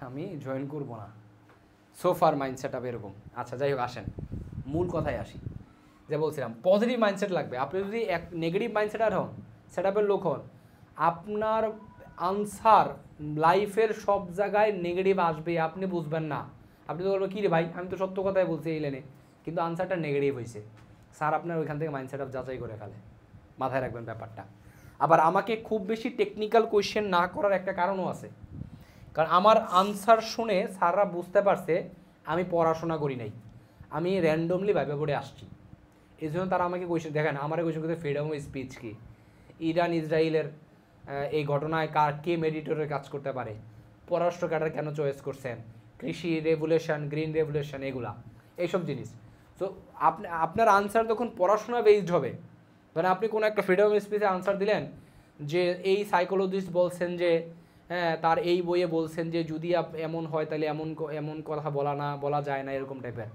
আমি জয়েন করবো না। সোফার মাইন্ডসেট আপ এরকম। আচ্ছা যাই হোক, আসেন মূল কথায় আসি। যে বলছিলাম পজিটিভ মাইন্ডসেট লাগবে। আপনি যদি এক নেগেটিভ মাইন্ডসেট আর হন, সেট আপের লোক হন, আপনার আনসার লাইফের সব জায়গায় নেগেটিভ আসবে, আপনি বুঝবেন না। আপনি তো বলবেন কী রে ভাই, আমি তো সত্য কথাই বলছি এই লেনে, কিন্তু আনসারটা নেগেটিভ হয়েছে। স্যার আপনার ওইখান থেকে মাইন্ডসেট আপ যাচাই করে ফেলে, মাথায় রাখবেন ব্যাপারটা। আবার আমাকে খুব বেশি টেকনিক্যাল কোয়েশ্চেন না করার একটা কারণও আছে, কারণ আমার আনসার শুনে স্যাররা বুঝতে পারছে আমি পড়াশোনা করি নাই, আমি র্যান্ডমলি ভাইবা পড়ে আসছি। এই জন্য তারা আমাকে কোয়েশ্চেন দেখেন, আমার কোয়েশ্চেন করতে ফ্রিডম অফ স্পিচ কি, ইরান ইসরায়েলের এই ঘটনায় কে মেডিটেটরের কাজ করতে পারে, পররাষ্ট্র ক্যাডার কেন চয়েস করছেন, কৃষি রেভুলেশন, গ্রিন রেভুলেশন, এগুলা এইসব জিনিস। সো আপনার আনসার তখন পড়াশোনা বেসড হবে। ধরেন আপনি কোনো একটা ফ্রিডম অফ স্পিচে আনসার দিলেন যে এই সাইকোলজিস্ট বলছেন যে হ্যাঁ তার এই বইয়ে বলছেন যে যদি এমন হয় তাহলে এমন কথা বলা যায় না, এরকম টাইপের,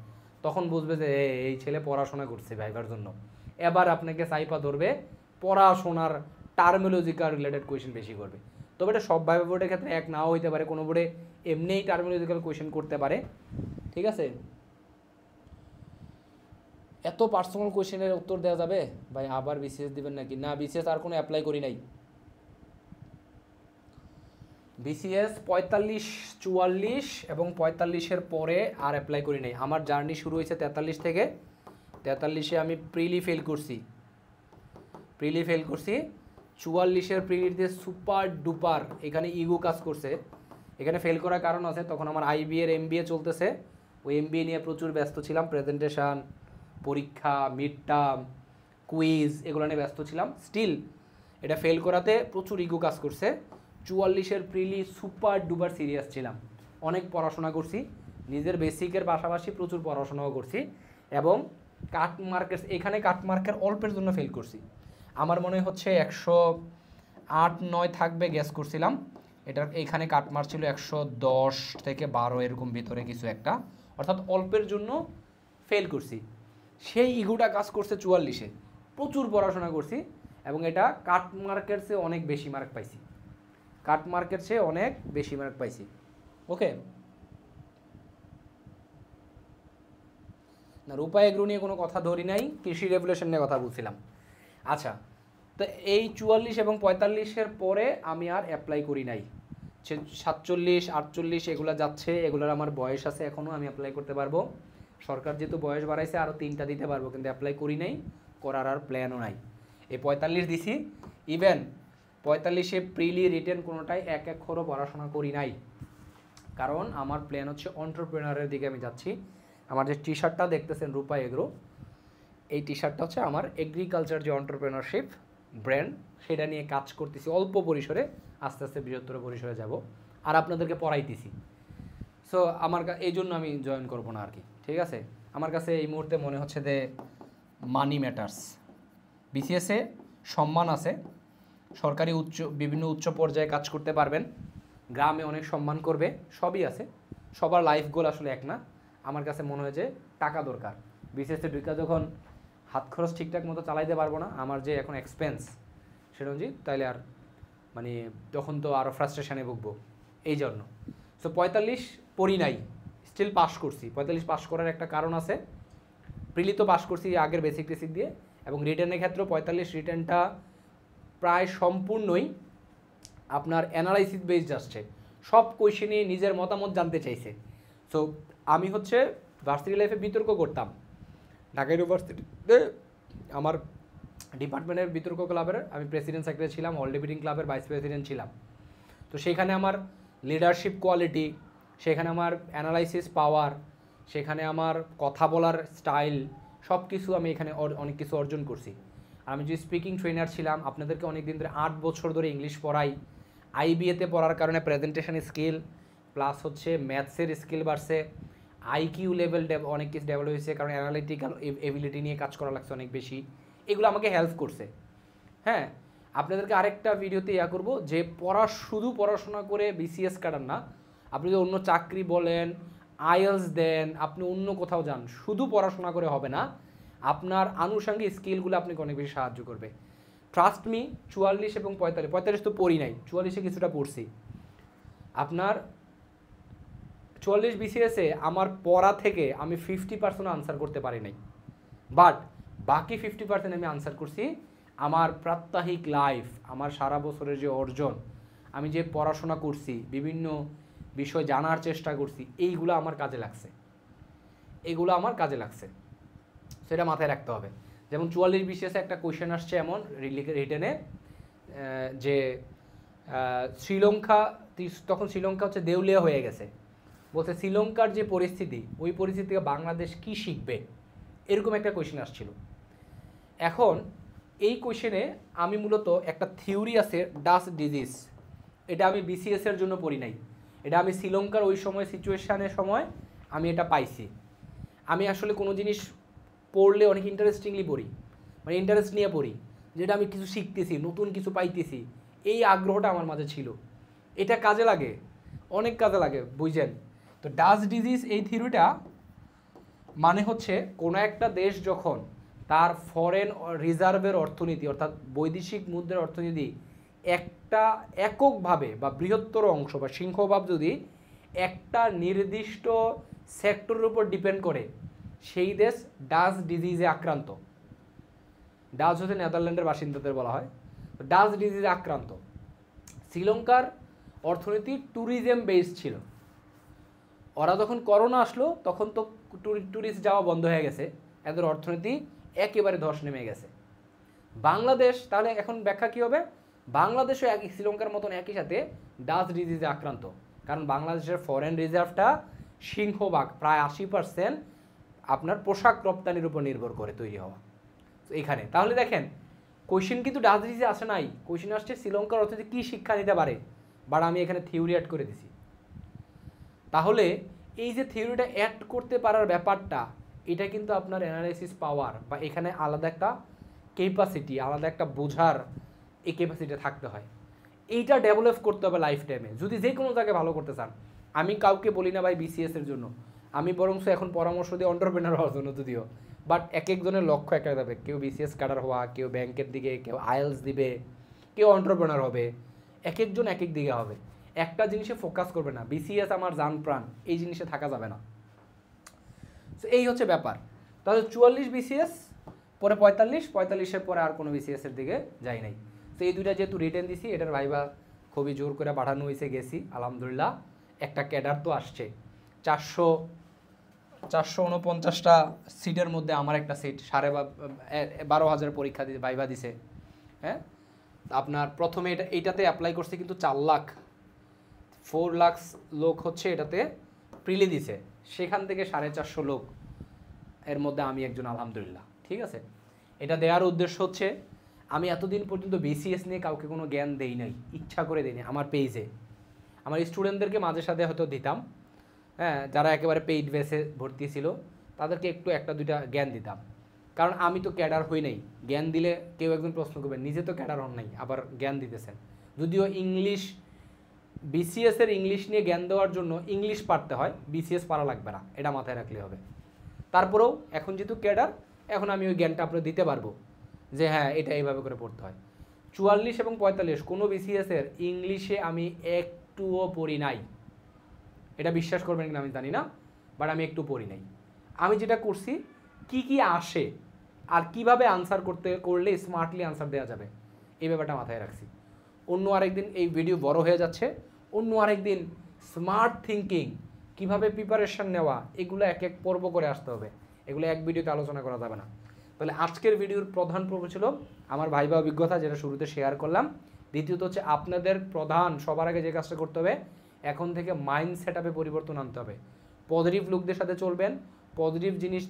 তখন বুঝবে যে এই ছেলে পড়াশোনা করছে ভাইবার জন্য। এবার আপনাকে সাইপা ধরবে, পড়াশোনার টার্মিনোলজিক্যাল রিলেটেড কোয়েশ্চেন বেশি করবে। তবে এটা সব ভাইবা বোর্ডের ক্ষেত্রে এক নাও হইতে পারে, কোনো বোর্ডে এমনিই টার্মিনোলজিক্যাল কোয়েশ্চেন করতে পারে, ঠিক আছে? এত পার্সোনাল কোয়েশ্চেনের উত্তর দেওয়া যাবে ভাই? আবার বিসিএস দিবেন নাকি? না, বিসিএস আর কোনো অ্যাপ্লাই করি নাই। বিসিএস 45, 44 এবং 45-এর পরে আর অ্যাপ্লাই করি নাই। আমার জার্নি শুরু হয়েছে 43 থেকে। 43-এ আমি প্রিলি ফেল করছি, 44-এর প্রিলি দিয়ে সুপার ডুপার এখানে ইগো কাজ করছে। এখানে ফেল করার কারণ আছে, তখন আমার আইবিএর এমবিএ চলতেছে, ওই এমবিএ নিয়ে প্রচুর ব্যস্ত ছিলাম, প্রেজেন্টেশন, পরীক্ষা, মিড টার্ম, কুইজ, এগুলো নিয়ে ব্যস্ত ছিলাম। স্টিল এটা ফেল করাতে প্রচুর ইগো কাজ করছে। 44-এর প্রিলি সুপার ডুপার সিরিয়াস ছিলাম, অনেক পড়াশোনা করছি, নিজের বেসিকের পাশাপাশি প্রচুর পড়াশোনাও করছি, এবং কাটমার্কের এখানে কাটমার্কের অল্পের জন্য ফেল করছি। আমার মনে হচ্ছে 108-9 থাকবে গ্যাস করছিলাম, এটার এইখানে কাটমার্ক ছিল 110 থেকে 12 এরকম ভিতরে কিছু একটা, অর্থাৎ অল্পের জন্য ফেল করছি। সেই ইগোটা কাজ করছে 44-এ, প্রচুর পড়াশোনা করছি, এবং এটা কাটমার্কের চেয়ে অনেক বেশি মার্ক পাইছি, কাটমার্কের চেয়ে অনেক বেশি মার্ক পাইছি। ওকে না, রূপা এগ্রো নিয়ে কোনো কথা ধরি নাই, কৃষি রেভুলেশন নিয়ে কথা বলছিলাম। আচ্ছা, তো এই 44 এবং 45-এর পরে আমি আর অ্যাপ্লাই করি নাই। 47, 48 এগুলো যাচ্ছে, এগুলোর আমার বয়স আছে এখনও, আমি অ্যাপ্লাই করতে পারবো। সরকার যেহেতু বয়স বাড়াইছে আরও 3টা দিতে পারবো, কিন্তু অ্যাপ্লাই করি নাই, করার আর প্ল্যানও নাই। এই 45 দিছি, ইভেন 45-এ প্রিলি রিটেন কোনোটাই এক অক্ষরও পড়াশোনা করি নাই, কারণ আমার প্ল্যান হচ্ছে অন্টারপ্রেনারের দিকে আমি যাচ্ছি। আমার যে টি শার্টটা দেখতেছেন রূপা এগ্রো, এই টি শার্টটা হচ্ছে আমার এগ্রিকালচার যে অন্টারপ্রেনারশিপ ব্র্যান্ড, সেটা নিয়ে কাজ করতেছি অল্প পরিসরে, আস্তে আস্তে বৃহত্তর পরিসরে যাব, আর আপনাদেরকে পড়াইতেছি। সো আমার এই জন্য আমি জয়েন করবো না আর কি, ঠিক আছে। আমার কাছে এই মুহূর্তে মনে হচ্ছে যে মানি ম্যাটার্স। বিসিএসে সম্মান আছে, সরকারি বিভিন্ন উচ্চ পর্যায়ে কাজ করতে পারবেন, গ্রামে অনেক সম্মান করবে, সবই আছে। সবার লাইফ গোল আসলে এক না। আমার কাছে মনে হয় যে টাকা দরকার। বিসিএসে ঢুকা যখন হাত খরচ ঠিকঠাক মতো চালাইতে পারবো না, আমার যে এখন এক্সপেন্স সেরঞ্জিত, তাইলে আর মানে তখন তো আরও ফ্রাস্ট্রেশনে ভুগবো, এই জন্য। সো 45 পড়ি নাই, স্টিল পাস করছি। 45 পাস করার একটা কারণ আছে, প্রিলি তো পাস করছি আগের বেসিক টেসিক দিয়ে, এবং রিটার্নের ক্ষেত্রেও 45 রিটার্নটা প্রায় সম্পূর্ণই আপনার অ্যানালাইসিস বেসড আসছে, সব কোয়েশনে নিজের মতামত জানতে চাইছে। সো আমি হচ্ছে ভার্সিটি লাইফে বিতর্ক করতাম ঢাকা ইউনিভার্সিটিতে, আমার ডিপার্টমেন্টের বিতর্ক ক্লাবের আমি প্রেসিডেন্ট সেক্রেটারি ছিলাম, অল ডিবেটিং ক্লাবের ভাইস প্রেসিডেন্ট ছিলাম। তো সেখানে আমার লিডারশিপ কোয়ালিটি, সেখানে আমার অ্যানালাইসিস পাওয়ার, সেখানে আমার কথা বলার স্টাইল, সব কিছু আমি এখানে অনেক কিছু অর্জন করছি। আমি যে স্পিকিং ট্রেনার ছিলাম, আপনাদেরকে অনেক দিন ধরে 8 বছর ধরে ইংলিশ পড়াই। আইবিএতে পড়ার কারণে প্রেজেন্টেশন স্কিল প্লাস হচ্ছে ম্যাথসের স্কিল বাড়ছে, আইকিউ লেভেল অনেক কিছু ডেভেলপ হয়েছে, কারণ অ্যানালিটিক্যাল এবিলিটি নিয়ে কাজ করা লাগছে অনেক বেশি। এগুলো আমাকে হেল্প করছে। হ্যাঁ, আপনাদেরকে আরেকটা ভিডিওতে করব যে শুধু পড়াশোনা করে বিসিএস কাটান না, আপনি যদি অন্য চাকরি বলেন, আইএলস দেন, আপনি অন্য কোথাও যান, শুধু পড়াশোনা করে হবে না, আপনার আনুষঙ্গিক স্কিলগুলো আপনাকে অনেক বেশি সাহায্য করবে। ট্রাস্ট মি, 44 এবং 45 তো পড়ি নাই, 44-এ কিছুটা পড়ছি। আপনার 44 বিসিএসে আমার পড়া থেকে আমি 50% আনসার করতে পারি নাই, বাট বাকি 50% আমি আনসার করছি আমার প্রাত্যহিক লাইফ, আমার সারা বছরের যে অর্জন, আমি যে পড়াশোনা করছি, বিভিন্ন বিষয় জানার চেষ্টা করছি, এইগুলো আমার কাজে লাগছে, সেটা মাথায় রাখতে হবে। যেমন 44 বিসিএসে একটা কোয়েশ্চেন আসছে এমন রিটেনে যে শ্রীলঙ্কা, তখন শ্রীলঙ্কা হচ্ছে দেউলিয়া হয়ে গেছে, বলছে শ্রীলঙ্কার যে পরিস্থিতি, ওই পরিস্থিতি থেকে বাংলাদেশ কি শিখবে, এরকম একটা কোয়েশ্চেন আসছিল। এখন এই কোয়েশ্চেনে আমি মূলত একটা থিওরি আছে ডাস্ট ডিজিজ, এটা আমি বিসিএসের জন্য পড়ি নাই, এটা আমি শ্রীলঙ্কার ওই সময় সিচুয়েশানের সময় আমি এটা পাইছি। আমি আসলে কোনো জিনিস পড়লে অনেক ইন্টারেস্টিংলি পড়ি, মানে ইন্টারেস্ট নিয়ে পড়ি, যেটা আমি কিছু শিখতেছি, নতুন কিছু পাইতেছি, এই আগ্রহটা আমার মাঝে ছিল। এটা কাজে লাগে, অনেক কাজে লাগে, বুঝছেন। তো ডাস্ট ডিজিজ এই থিওরিটা মানে হচ্ছে কোনো একটা দেশ যখন তার ফরেন রিজার্ভের অর্থনীতি অর্থাৎ বৈদেশিক মুদ্রার অর্থনীতি একটা এককভাবে বা বৃহত্তর অংশ বা সিংহভাব যদি একটা নির্দিষ্ট সেক্টরের উপর ডিপেন্ড করে, সেই দেশ ডাস্ট ডিজিজে আক্রান্ত। ডাচ হচ্ছে নেদারল্যান্ডের বাসিন্দাদের বলা হয়, ডাস্ট ডিজিজে আক্রান্ত। শ্রীলঙ্কার অর্থনীতি ট্যুরিজম বেসড ছিল, ওরা যখন করোনা আসলো তখন তো ট্যুরিস্ট যাওয়া বন্ধ হয়ে গেছে, এদের অর্থনীতি একেবারে ধস নেমে গেছে। বাংলাদেশ তাহলে এখন ব্যাখ্যা কী হবে, বাংলাদেশও একই শ্রীলঙ্কার মতন একই সাথে ডাস্ট ডিজিজে আক্রান্ত, কারণ বাংলাদেশের ফরেন রিজার্ভটা সিংহভাগ প্রায় 80% আপনার পোশাক রপ্তানির উপর নির্ভর করে তৈরি হওয়া। তো এখানে তাহলে দেখেন কোয়েশ্চেন কিন্তু ডাস্ট ডিজিজে আসে নাই, কোয়েশ্চেন আসছে শ্রীলঙ্কার অর্থনীতি কী শিক্ষা নিতে পারে, বাট আমি এখানে থিওরি অ্যাড করে দিছি। তাহলে এই যে থিওরিটা অ্যাড করতে পারার ব্যাপারটা, এটা কিন্তু আপনার অ্যানালাইসিস পাওয়ার বা এখানে আলাদা একটা ক্যাপাসিটি, আলাদা একটা বোঝার এই ক্যাপাসিটি থাকতে হয়। এইটা ডেভেলপ করতে হবে লাইফ টাইমে, যদি যে কোনো জায়গায় ভালো করতে চান। আমি কাউকে বলি না ভাই বিসিএসের জন্য, আমি বরং এখন পরামর্শ দিই এন্টারপ্রেনার হওয়ার জন্য, যদিও বাট এক একজনের লক্ষ্য এক এক যাবে, কেউ বিসিএস ক্যাডার হওয়া, কেউ ব্যাংকের দিকে, কেউ আইএলস দিবে, কেউ এন্টারপ্রেনার হবে, এক একজন এক এক দিকে হবে। একটা জিনিসে ফোকাস করবে না, বিসিএস আমার জান প্রাণ, এই জিনিসে থাকা যাবে না। তো এই হচ্ছে ব্যাপার। তাহলে 44 বিসিএস, পরে 45-45-এর পরে আর কোনো বিসিএসের দিকে যাই নাই। তো এই দুইটা যেহেতু রিটেন দিছি, এটার ভাইবা খুবই জোর করে পাঠানো হয়েছে, গেছি আলহামদুলিল্লাহ। একটা ক্যাডার তো আসছে, 449টা সিটের মধ্যে আমার একটা সিট 12,500 পরীক্ষা দিয়ে ভাইবা দিছে। হ্যাঁ, আপনার প্রথমে এইটাতে অ্যাপ্লাই করছে কিন্তু 4 লাখ, 4 লাখ লোক হচ্ছে এটাতে প্রিলি দিছে, সেখান থেকে 450 লোক, এর মধ্যে আমি একজন আলহামদুলিল্লাহ। ঠিক আছে, এটা দেওয়ার উদ্দেশ্য হচ্ছে আমি এতদিন পর্যন্ত বিসিএস নিয়ে কাউকে কোনো জ্ঞান দেই নাই, ইচ্ছা করে দিই নাই। আমার পেজে আমার স্টুডেন্টদেরকে মাঝে সাথে হয়তো দিতাম, হ্যাঁ, যারা একেবারে পেইড বেসে ভর্তি ছিল তাদেরকে একটু একটা দুইটা জ্ঞান দিতাম, কারণ আমি তো ক্যাডার হই নাই। জ্ঞান দিলে কেউ একজন প্রশ্ন করবেন, নিজে তো ক্যাডার হন নাই আবার জ্ঞান দিতেছেন। যদিও ইংলিশ, বিসিএসের ইংলিশ নিয়ে জ্ঞান দেওয়ার জন্য ইংলিশ পারতে হয়, বিসিএস পারা লাগবে না, এটা মাথায় রাখলে হবে। তারপরেও এখন যেহেতু ক্যাডার, এখন আমি ওই জ্ঞানটা আপনার দিতে পারবো যে হ্যাঁ এটা এইভাবে করে পড়তে হয়। 44 এবং 45 কোনো বিসিএসের ইংলিশে আমি একটুও পড়ি নাই, এটা বিশ্বাস করবেন কিনা আমি জানি না, বাট আমি একটু পড়ি নাই। আমি যেটা করছি কি কি আসে আর কিভাবে আনসার করলে স্মার্টলি আনসার দেওয়া যাবে, এই ব্যাপারটা মাথায় রাখছি। অন্য আরেকদিন, এই ভিডিও বড় হয়ে যাচ্ছে, অন্য আরেকদিন স্মার্ট থিঙ্কিং, কিভাবে প্রিপারেশন নেওয়া, এগুলো এক এক পর্ব করে আসতে হবে, এগুলো এক ভিডিওতে আলোচনা করা যাবে না। তাহলে আজকের ভিডিওর প্রধান পর্ব ছিল আমার ভাইবা অভিজ্ঞতা, যেটা শুরুতে শেয়ার করলাম। দ্বিতীয়ত হচ্ছে আপনাদের প্রধান সবার আগে যে কাজটা করতে হবে, এখন থেকে মাইন্ড সেট আপে পরিবর্তন আনতে হবে। পজিটিভ লোকদের সাথে চলবেন, পজিটিভ জিনিস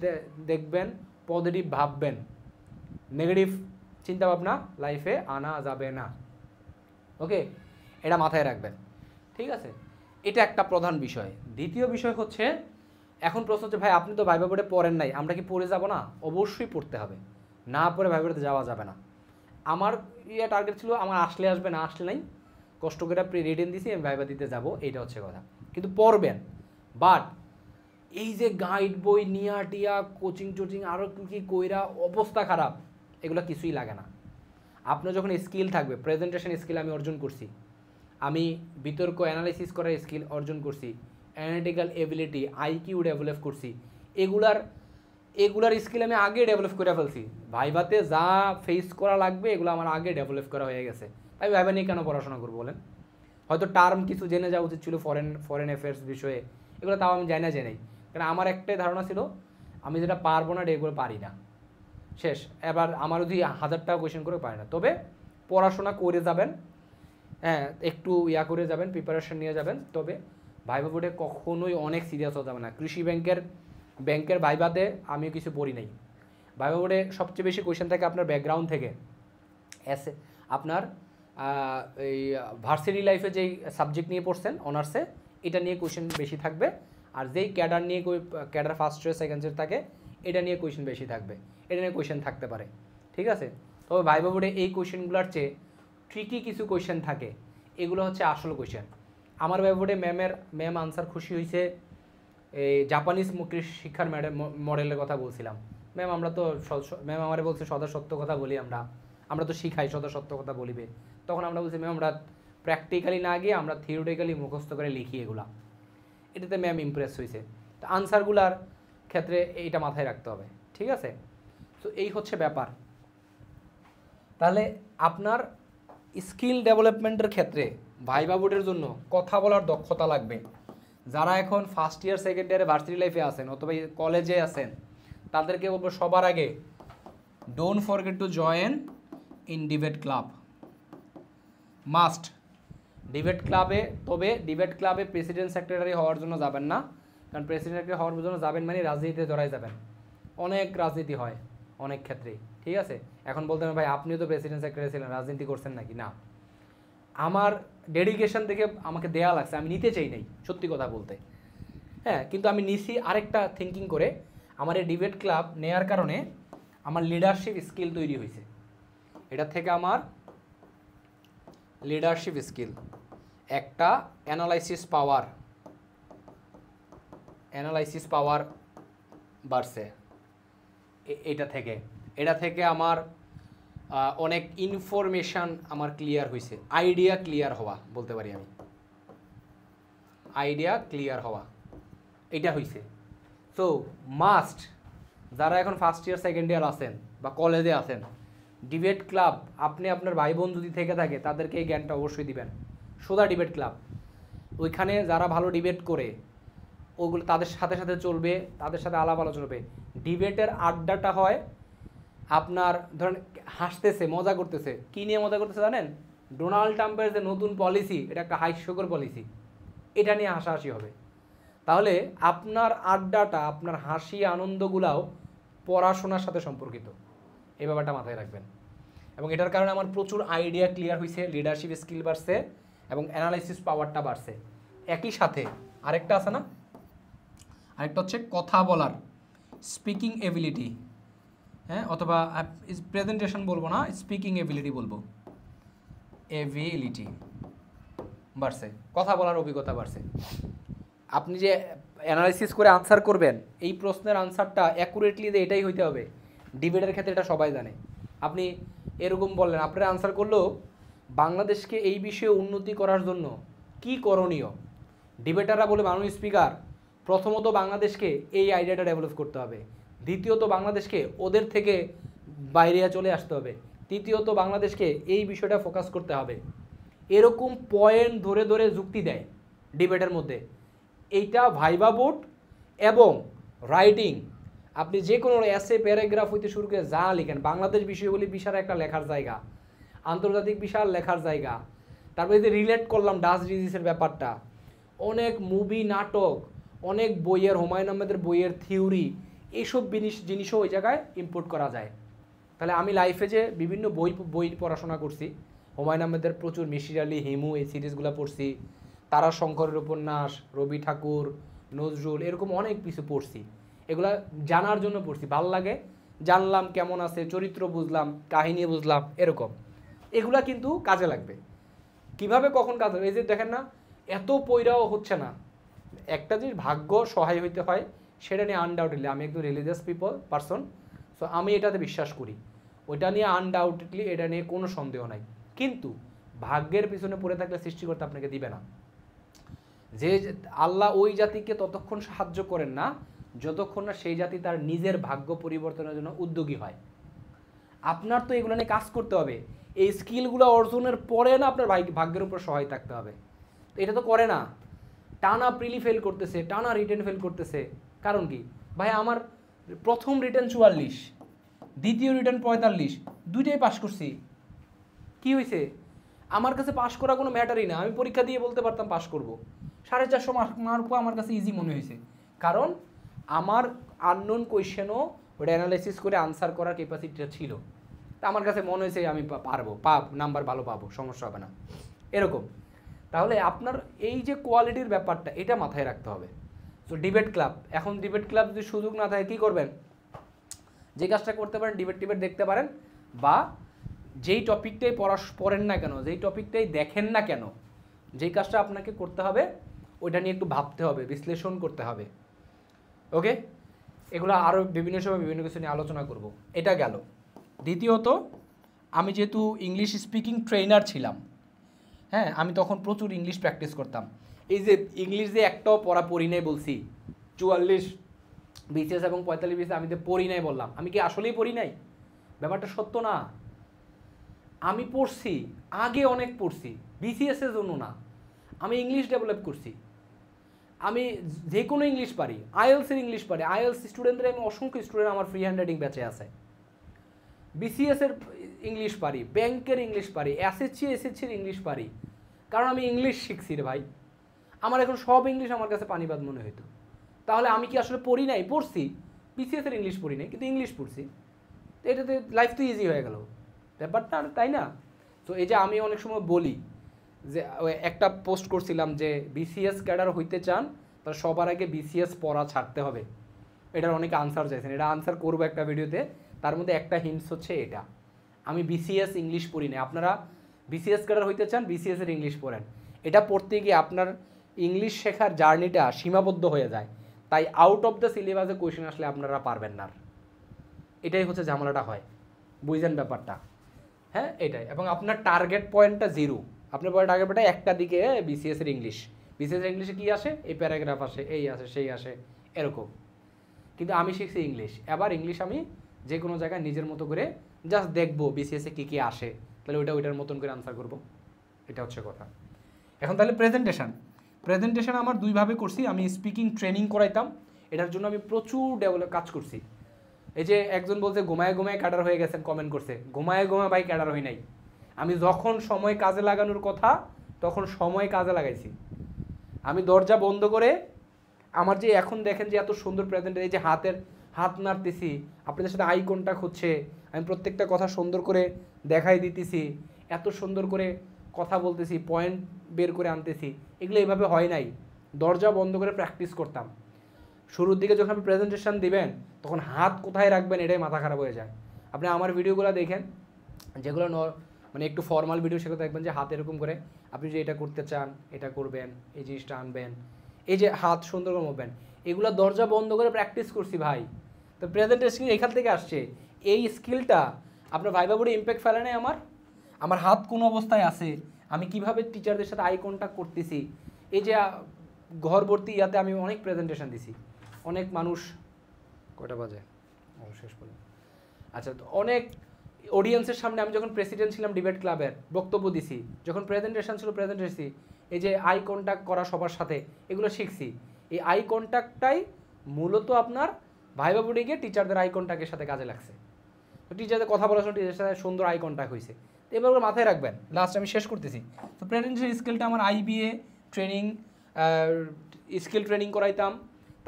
দেখবেন, পজিটিভ ভাববেন, নেগেটিভ চিন্তাভাবনা লাইফে আনা যাবে না। ওকে, এটা মাথায় রাখবেন, ঠিক আছে? এটা একটা প্রধান বিষয়। দ্বিতীয় বিষয় হচ্ছে, এখন প্রশ্ন হচ্ছে ভাই আপনি তো ভাইবা বোর্ডে পড়েন নাই, আমরা কি পড়ে যাব না? অবশ্যই পড়তে হবে, না পড়ে ভাইবা বোর্ডে যাওয়া যাবে না। আমার টার্গেট ছিল আমার আসলে আসবে, না আসলে নাই, কষ্ট করে রিটেন দিছি, আমি ভাইবা দিতে যাব, এইটা হচ্ছে কথা। কিন্তু পড়বেন, বাট এই যে গাইড বই নিয়া টিয়া কোচিং টোচিং আরও কি কইরা অবস্থা খারাপ, এগুলো কিছুই লাগে না। আপনার যখন স্কিল থাকবে, প্রেজেন্টেশন স্কিল আমি অর্জন করছি, আমি বিতর্ক অ্যানালাইসিস করার স্কিল অর্জন করছি, অ্যানালিটিক্যাল এবিলিটি, আইকিউ ডেভেলপ করছি, এগুলার স্কিল আমি আগে ডেভেলপ করে ফেলছি। ভাইভাতে যা ফেস করা লাগবে এগুলো আমার আগে ডেভেলপ করা হয়ে গেছে। আমি ভাইভা নিয়ে কেন পড়াশোনা করবো বলেন? হয়তো টার্ম কিছু জেনে যাওয়া উচিত ছিল ফরেন অ্যাফেয়ার্স বিষয়ে, এগুলো তাও আমি জানি, কারণ আমার একটাই ধারণা ছিল আমি যেটা পারবো না এগুলো পারি না, শেষ। এবার আমার যদি 1000টা কোয়েশ্চেন করে পারি না, তবে পড়াশোনা করে যাবেন, হ্যাঁ, একটু করে যাবেন, প্রিপারেশন নিয়ে যাবেন, তবে ভাইবা বোর্ডে কখনোই অনেক সিরিয়াস হওয়া যাবে না। কৃষি ব্যাংকের ভাইভাতে আমিও কিছু পড়ি নাই। ভাইবা বোর্ডে সবচেয়ে বেশি কোয়েশ্চেন থাকে আপনার ব্যাকগ্রাউন্ড থেকে, আপনার এই ভার্সিটি লাইফে যেই সাবজেক্ট নিয়ে পড়ছেন অনার্সে, এটা নিয়ে কোয়েশ্চেন বেশি থাকবে। আর যেই ক্যাডার নিয়ে cadre first year second year থাকে, এটা নিয়ে কোয়েশ্চেন বেশি থাকবে, এটা নিয়ে কোয়েশ্চেন থাকতে পারে, ঠিক আছে? তবে ভাইবা বোর্ডে এই কোয়েশ্চেনগুলোর চেয়ে ট্রিকি কিছু কোয়েশ্চেন থাকে, এগুলো হচ্ছে আসল কোয়েশ্চেন। আমার ভাইবা বোর্ডে ম্যাম আনসার খুশি হয়েছে, এই জাপানিজ শিক্ষার মডেলের কথা বলছিলাম। ম্যাম আমারে বলছে সদা সত্য কথা বলি, আমরা তো শিখাই সদা সত্য কথা বলিবে। তখন আমরা বলছি ম্যাম আমরা প্র্যাকটিক্যালি না গিয়ে আমরা থিওরিটিক্যালি মুখস্থ করে লিখি এগুলা। এটাতে ম্যাম ইমপ্রেস হয়েছে। তো আনসারগুলার ক্ষেত্রে এইটা মাথায় রাখতে হবে, ঠিক আছে? তো এই হচ্ছে ব্যাপার। তাহলে আপনার স্কিল ডেভেলপমেন্টের ক্ষেত্রে ভাইবা বোর্ডের জন্য কথা বলার দক্ষতা লাগবে। যারা এখন ফার্স্ট ইয়ার সেকেন্ড ইয়ারে ভার্সিটি লাইফে আছেন অথবা কলেজে আছেন, তাদেরকে বলবো সবার আগে don't forget to join in debate club, must. Debate ক্লাবে, তবে ডিবেট ক্লাবে প্রেসিডেন্ট সেক্রেটারি হওয়ার জন্য যাবেন না, কারণ প্রেসিডেন্ট সেক্রেটারি হওয়ার জন্য যাবেন মানে রাজনীতিতে জড়াই যাবেন। অনেক রাজনীতি হয় অনেক ক্ষেত্রেই, ঠিক আছে? এখন বলতে হবে ভাই আপনিও তো প্রেসিডেন্ট সেক্রেটারি ছিলেন, রাজনীতি করছেন নাকি? না, আমার ডেডিকেশন থেকে আমাকে দেয়া লাগছে, আমি নিতে চাই নাই সত্যি কথা বলতে, হ্যাঁ, কিন্তু আমি নিছি আরেকটা থিঙ্কিং করে। আমার এই ডিবেট ক্লাব নেয়ার কারণে আমার লিডারশিপ স্কিল তৈরি হয়েছে, এটা থেকে আমার লিডারশিপ স্কিল, একটা অ্যানালাইসিস পাওয়ার বাড়ছে এটা থেকে আমার অনেক ইনফরমেশান আমার ক্লিয়ার হয়েছে, আইডিয়া ক্লিয়ার হওয়া বলতে পারি আমি, এটা হয়েছে। সো মাস্ট, যারা এখন ফার্স্ট ইয়ার সেকেন্ড ইয়ার আছেন বা কলেজে আছেন, ডিবেট ক্লাব, আপনি আপনার ভাই বোন যদি থেকে থাকে তাদেরকে এই জ্ঞানটা অবশ্যই দিবেন। সোজা ডিবেট ক্লাব, ওইখানে যারা ভালো ডিবেট করে ওগুলো তাদের সাথে সাথে চলবে, তাদের সাথে আলাপ আলোচনা হবে। ডিবেটের আড্ডাটা হয় আপনার ধরেন হাসতেছে, মজা করতেছে। কী নিয়ে মজা করতেছে জানেন? ডোনাল্ড ট্রাম্পের যে নতুন পলিসি, এটা একটা হাস্যকর পলিসি, এটা নিয়ে হাসাহাসি হবে। তাহলে আপনার আড্ডাটা, আপনার হাসি আনন্দগুলাও পড়াশোনার সাথে সম্পর্কিত, এই ব্যাপারটা মাথায় রাখবেন। এবং এটার কারণে আমার প্রচুর আইডিয়া ক্লিয়ার হয়েছে, লিডারশিপ স্কিল বাড়ছে এবং অ্যানালাইসিস পাওয়ারটা বাড়ছে। একই সাথে আরেকটা আছে না, আরেকটা হচ্ছে কথা বলার স্পিকিং এবিলিটি, হ্যাঁ, অথবা প্রেজেন্টেশন বলবো না, স্পিকিং এবিলিটি বলবো, এবিলিটি বাড়ছে, কথা বলার অভিজ্ঞতা বাড়ছে। আপনি যে অ্যানালাইসিস করে আনসার করবেন, এই প্রশ্নের আনসারটা অ্যাকুরেটলি যে এটাই হইতে হবে, ডিবেটের ক্ষেত্রে এটা সবাই জানে। আপনি এরকম বললেন, আপনার আনসার করলো বাংলাদেশকে এই বিষয়ে উন্নতি করার জন্য কি করণীয়। ডিবেটাররা বলে, মানুষ স্পিকার, প্রথমত বাংলাদেশকে এই আইডিয়াটা ডেভেলপ করতে হবে, দ্বিতীয়ত বাংলাদেশকে ওদের থেকে বাইরে চলে আসতে হবে, তৃতীয়ত বাংলাদেশকে এই বিষয়টা ফোকাস করতে হবে। এরকম পয়েন্ট ধরে ধরে যুক্তি দেয় ডিবেটের মধ্যে। এইটা ভাইবা বোর্ড এবং রাইটিং, আপনি যে কোনো এসে প্যারাগ্রাফ হইতে শুরু করে যা লিখেন, বাংলাদেশ বিষয়গুলি বিশাল একটা লেখার জায়গা, আন্তর্জাতিক বিশাল লেখার জায়গা। তারপরে যে রিলেট করলাম ডাচ ডিজিজের ব্যাপারটা, অনেক মুভি, নাটক, অনেক বইয়ের, হুমায়ুন আহমেদের বইয়ের থিওরি, এইসব জিনিসও ওই জায়গায় ইম্পোর্ট করা যায়। তাহলে আমি লাইফে যে বিভিন্ন বই পড়াশোনা করছি, হুমায়ুন আহমেদের প্রচুর, মিসির আলী, হিমু, এই সিরিজগুলো পড়ছি, তারাশঙ্করের উপন্যাস, রবি ঠাকুর, নজরুল, এরকম অনেক কিছু পড়ছি। এগুলা জানার জন্য পড়ছি, ভাল লাগে, জানলাম কেমন আছে, চরিত্র বুঝলাম, কাহিনী বুঝলাম, এরকম। এগুলা কিন্তু কাজে লাগবে। কিভাবে কখন কাজ হবে, এই যে দেখেন না, এত পয়রাও হচ্ছে না। একটা যে ভাগ্য সহায় হইতে হয়, সেটা নিয়ে আনডাউটেডলি, আমি একদম রিলিজিয়াস পারসন, সো আমি এটাতে বিশ্বাস করি। ওইটা নিয়ে আনডাউটেডলি, এটা নিয়ে কোনো সন্দেহ নাই। কিন্তু ভাগ্যের পিছনে পড়ে থাকলে সৃষ্টিকর্তা আপনাকে দিবে না। যে আল্লাহ ওই জাতিকে ততক্ষণ সাহায্য করেন না যতক্ষণ না সেই জাতি তার নিজের ভাগ্য পরিবর্তনের জন্য উদ্যোগী হয়। আপনার তো এগুলো নিয়ে কাজ করতে হবে, এই স্কিলগুলো অর্জনের পরে না আপনার ভাগ্যের উপর সহায় থাকতে হবে। তো এটা তো করে না, টানা প্রিলি ফেল করতেছে, টানা রিটেন ফেল করতেছে। কারণ কি ভাই, আমার প্রথম রিটেন 44, দ্বিতীয় রিটেন 45, দুইটাই পাস করছি। কি হয়েছে? আমার কাছে পাস করা কোনো ম্যাটারই না, আমি পরীক্ষা দিয়ে বলতে পারতাম পাস করব। 450 মার্কও আমার কাছে ইজি মনে হয়েছে, কারণ আমার আননোন কোয়েশ্চেনও ওটা অ্যানালাইসিস করে আনসার করার ক্যাপাসিটিটা ছিল। তা আমার কাছে মনে হয়েছে আমি পারবো, নাম্বার ভালো পাবো, সমস্যা হবে না, এরকম। তাহলে আপনার এই যে কোয়ালিটির ব্যাপারটা, এটা মাথায় রাখতে হবে। তো ডিবেট ক্লাব, এখন ডিবেট ক্লাব যদি সুযোগ না থাকে কী করবেন? যে কাজটা করতে পারেন, ডিবেট দেখতে পারেন, বা যেই টপিকটাই পড়েন না কেন, যেই টপিকটাই দেখেন না কেন, যেই কাজটা আপনাকে করতে হবে ওইটা নিয়ে একটু ভাবতে হবে, বিশ্লেষণ করতে হবে। ওকে, এগুলো আরও বিভিন্ন সময় বিভিন্ন কিছু নিয়ে আলোচনা করব। এটা গেল। দ্বিতীয়ত, আমি যেহেতু ইংলিশ স্পিকিং ট্রেনার ছিলাম, হ্যাঁ, আমি তখন প্রচুর ইংলিশ প্র্যাকটিস করতাম। এই যে ইংলিশ যে একটাও পড়ি নাই বলছি, 44 বিসিএস এবং 45 বিসিএস আমি তো পড়ি নাই বললাম, আমি কি আসলেই পড়ি নাই? ব্যাপারটা সত্য না। আমি পড়ছি, আগে অনেক পড়ছি, বিসিএসের জন্য না, আমি ইংলিশ ডেভেলপ করছি। আমি যে কোনো ইংলিশ পারি, আইএলসের ইংলিশ পারি, আইএলস স্টুডেন্টদের আমি অসংখ্য স্টুডেন্ট আমার ফ্রি হ্যান্ড রাইটিং ব্যাচে আছে। বিসিএসের ইংলিশ পারি, ব্যাংকের ইংলিশ পারি, এসএসসির ইংলিশ পারি, কারণ আমি ইংলিশ শিখছি রে ভাই। আমার এখন সব ইংলিশ আমার কাছে পানিবাদ মনে হইতো। তাহলে আমি কি আসলে পড়ি নাই? পড়ছি, বিসিএসের ইংলিশ পড়ি নাই, কিন্তু ইংলিশ পড়ছি। এটাতে লাইফ তো ইজি হয়ে গেল ব্যাপারটা, তাই না? তো এই যে আমি অনেক সময় বলি যে, একটা পোস্ট করছিলাম যে বিসিএস ক্যাডার হইতে চান তাহলে সবার আগে বিসিএস পড়া ছাড়তে হবে। এটার অনেক আনসার চাইছেন, এটা আনসার করবো একটা ভিডিওতে। তার মধ্যে একটা হিন্টস হচ্ছে এটা, আমি বিসিএস ইংলিশ পড়ি না। আপনারা বিসিএস ক্যাডার হইতে চান, বিসিএসের ইংলিশ পড়েন। এটা পড়তে গিয়ে আপনার ইংলিশ শেখার জার্নিটা সীমাবদ্ধ হয়ে যায়, তাই আউট অফ দ্য সিলেবাসে কোয়েশ্চেন আসলে আপনারা পারবেন না। এটাই হচ্ছে ঝামেলাটা হয়, বুঝছেন ব্যাপারটা? হ্যাঁ, এটাই। এবং আপনার টার্গেট পয়েন্টটা 0, আপনার টার্গেট পয়েন্টটা একটা দিকে বিসিএসের ইংলিশ। বিসিএসের ইংলিশে কী আসে? এই প্যারাগ্রাফ আসে, এই আসে, সেই আসে, এরকম। কিন্তু আমি শিখছি ইংলিশ, এবার ইংলিশ আমি যে কোনো জায়গায় নিজের মতো করে জাস্ট দেখবো বিসিএসে কী কী আসে, তাহলে ওইটার মতন করে আনসার করব। এটা হচ্ছে কথা। এখন তাহলে প্রেজেন্টেশন আমার দুইভাবে করছি, আমি স্পিকিং ট্রেনিং করাইতাম, এটার জন্য আমি প্রচুর কাজ করছি। এই যে একজন বলছে ঘুমায় ঘুমায় ক্যাডার হয়ে গেছেন, কমেন্ট করছে, ঘুমায় ঘুমায় ভাই ক্যাডার হই নাই, আমি যখন সময় কাজে লাগানোর কথা তখন সময় কাজে লাগাইছি। আমি দরজা বন্ধ করে আমার যে এখন দেখেন যে এত সুন্দর প্রেজেন্ট, এই যে হাত নাড়তেছি, আপনাদের সাথে আই কন্টাক্ট হচ্ছে, আমি প্রত্যেকটা কথা সুন্দর করে দেখাই দিতেছি, এত সুন্দর করে কথা বলতেছি, পয়েন্ট বের করে আনতেছি, এগুলো এইভাবে হয় নাই। দরজা বন্ধ করে প্র্যাকটিস করতাম। শুরুর দিকে যখন আপনি প্রেজেন্টেশন দিবেন তখন হাত কোথায় রাখবেন এটাই মাথা খারাপ হয়ে যায়। আপনি আমার ভিডিওগুলো দেখেন, যেগুলো মানে একটু ফর্মাল ভিডিও, সেগুলো দেখবেন যে হাত এরকম করে আপনি যে এটা করতে চান এটা করবেন, এই জিনিসটা আনবেন, এই যে হাত সুন্দর করে মুভবেন, এগুলো দরজা বন্ধ করে প্র্যাকটিস করছি ভাই। তো প্রেজেন্টেশন এখান থেকে আসছে। এই স্কিলটা আপনার ভাইবা বোর্ডে ইম্প্যাক্ট ফেলে নাই আমার হাত কোন অবস্থায় আছে, আমি কিভাবে টিচারদের সাথে আই কন্ট্যাক্ট করতেছি, এই যে ঘর ভর্তি ইয়াতে আমি অনেক প্রেজেন্টেশন দিছি, অনেক মানুষ, কয়টা বাজে শেষ পর্যন্ত, আচ্ছা, তো অনেক অডিয়েন্সের সামনে আমি যখন প্রেসিডেন্ট ছিলাম ডিবেট ক্লাবের, বক্তব্য দিছি, যখন প্রেজেন্টেশন ছিল প্রেজেন্টেশন, এই যে আই কন্ট্যাক্ট করা সবার সাথে, এগুলো শিখছি। এই আই কন্ট্যাক্টটাই মূলত আপনার ভাইবা বোর্ডে গিয়ে টিচারদের আই কন্ট্যাক্টের সাথে কাজে লাগছে। তো টিচারদের কথা বলার সময় টিচারের সাথে সুন্দর আই কন্ট্যাক্ট হয়েছে। তো এবার মাথায় রাখবেন, লাস্ট আমি শেষ করতেছি। তো প্রেজেন্টেশন স্কিলটা আমার আইবিএ ট্রেনিং, স্কিল ট্রেনিং করাইতাম,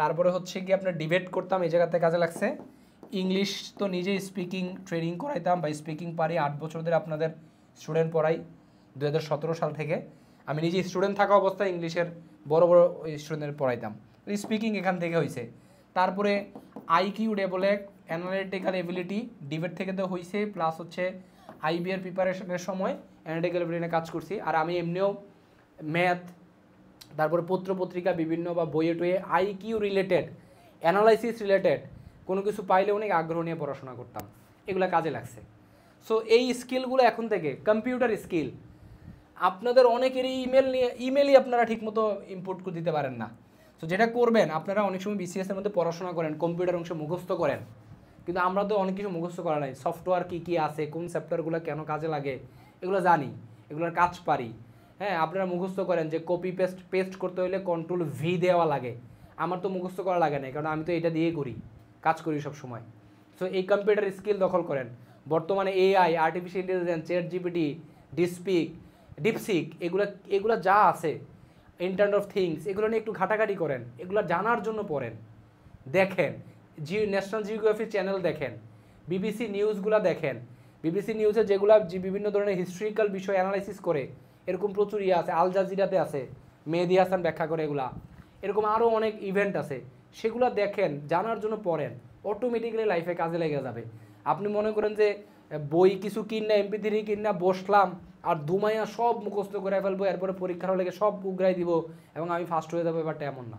তারপরে হচ্ছে কি আপনার ডিবেট করতাম, এই জায়গাতে কাজে লাগছে। ইংলিশ তো নিজেই স্পিকিং ট্রেনিং করাইতাম বা স্পিকিং পারি, 8 বছর ধরে আপনাদের স্টুডেন্ট পড়াই, 2017 সাল থেকে আমি নিজে স্টুডেন্ট থাকা অবস্থায় ইংলিশের বড় বড় স্টুডেন্টদের পড়াইতাম। স্পিকিং এখান থেকে হয়েছে। তারপরে IQ develop, analytical ability debate থেকে তো হয়েছে, প্লাস হচ্ছে আইবিএর প্রিপারেশনের সময় অ্যানালিটিক্যাল এবিলিটি কাজ করছি। আর আমি এমনিও ম্যাথ, তারপরে পত্রপত্রিকা বিভিন্ন বা বইয়ে টয়ে আইকিউ রিলেটেড, অ্যানালাইসিস রিলেটেড কোনো কিছু পাইলে অনেক আগ্রহ নিয়ে পড়াশোনা করতাম, এগুলো কাজে লাগছে। সো এই স্কিলগুলো এখন থেকে, কম্পিউটার স্কিল, আপনাদের অনেকেরই ইমেলই আপনারা ঠিকমতো ইনপুট দিতে পারেন না। সো যেটা করবেন, আপনারা অনেক সময় বিসিএসের মধ্যে পড়াশোনা করেন, কম্পিউটার অংশে মুখস্থ করেন, কিন্তু আমরা তো অনেক কিছু মুখস্থ করা নাই। সফটওয়্যার কী কী আছে, কোন সফটওয়্যারগুলো কেন কাজে লাগে, এগুলো জানি, এগুলোর কাজ পারি। হ্যাঁ, আপনারা মুখস্থ করেন যে কপি পেস্ট করতে হলে Ctrl+V দেওয়া লাগে, আমার তো মুখস্থ করা লাগে না, কারণ আমি তো এটা দিয়েই করি, কাজ করি সব সময়। সো এই কম্পিউটার স্কিল দখল করেন। বর্তমানে AI, artificial intelligence, ChatGPT, DeepSeek, এগুলো যা আছে, ইন্টারনেট অফ থিংস, এগুলো নিয়ে একটু ঘাটাঘাটি করেন, এগুলো জানার জন্য পড়েন, দেখেন, ন্যাশনাল জিওগ্রাফি চ্যানেল দেখেন, বিবিসি নিউজগুলো দেখেন, বিবিসি নিউজে যেগুলো বিভিন্ন ধরনের হিস্ট্রিক্যাল বিষয় অ্যানালাইসিস করে, এরকম প্রচুর আছে, আল জাজিরাতে আছে, মেহেদি হাসান ব্যাখ্যা করে, এগুলা এরকম আরও অনেক ইভেন্ট আছে, সেগুলো দেখেন, জানার জন্য পড়েন, অটোমেটিক্যালি লাইফে কাজে লেগে যাবে। আপনি মনে করেন যে বই কিছু কিনা, MP3 কিনা বসলাম আর দুমাইয়া সব মুখস্থ করে ফেলবো, এরপরে পরীক্ষার হলে সব উগরাই দিব এবং আমি ফার্স্ট হয়ে যাবো, ব্যাপারটা এমন না।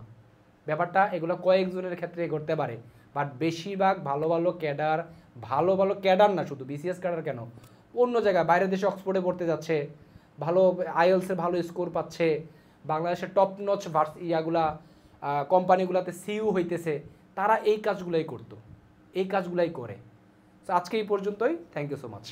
ব্যাপারটা এগুলো কয়েকজনের ক্ষেত্রে ঘটতে পারে, বাট বেশিরভাগ ভালো ভালো ক্যাডার না, শুধু বিসিএস ক্যাডার কেন, অন্য জায়গায় বাইরের দেশে অক্সফোর্ডে পড়তে যাচ্ছে, ভালো আইএলসে ভালো স্কোর পাচ্ছে, বাংলাদেশের টপ নচ ইয়াগুলা কোম্পানিগুলোতে সিইও হইতেছে, তারা এই কাজগুলোই করতো, এই কাজগুলাই করে। তো আজকে এই পর্যন্তই, থ্যাংক ইউ সো মাচ।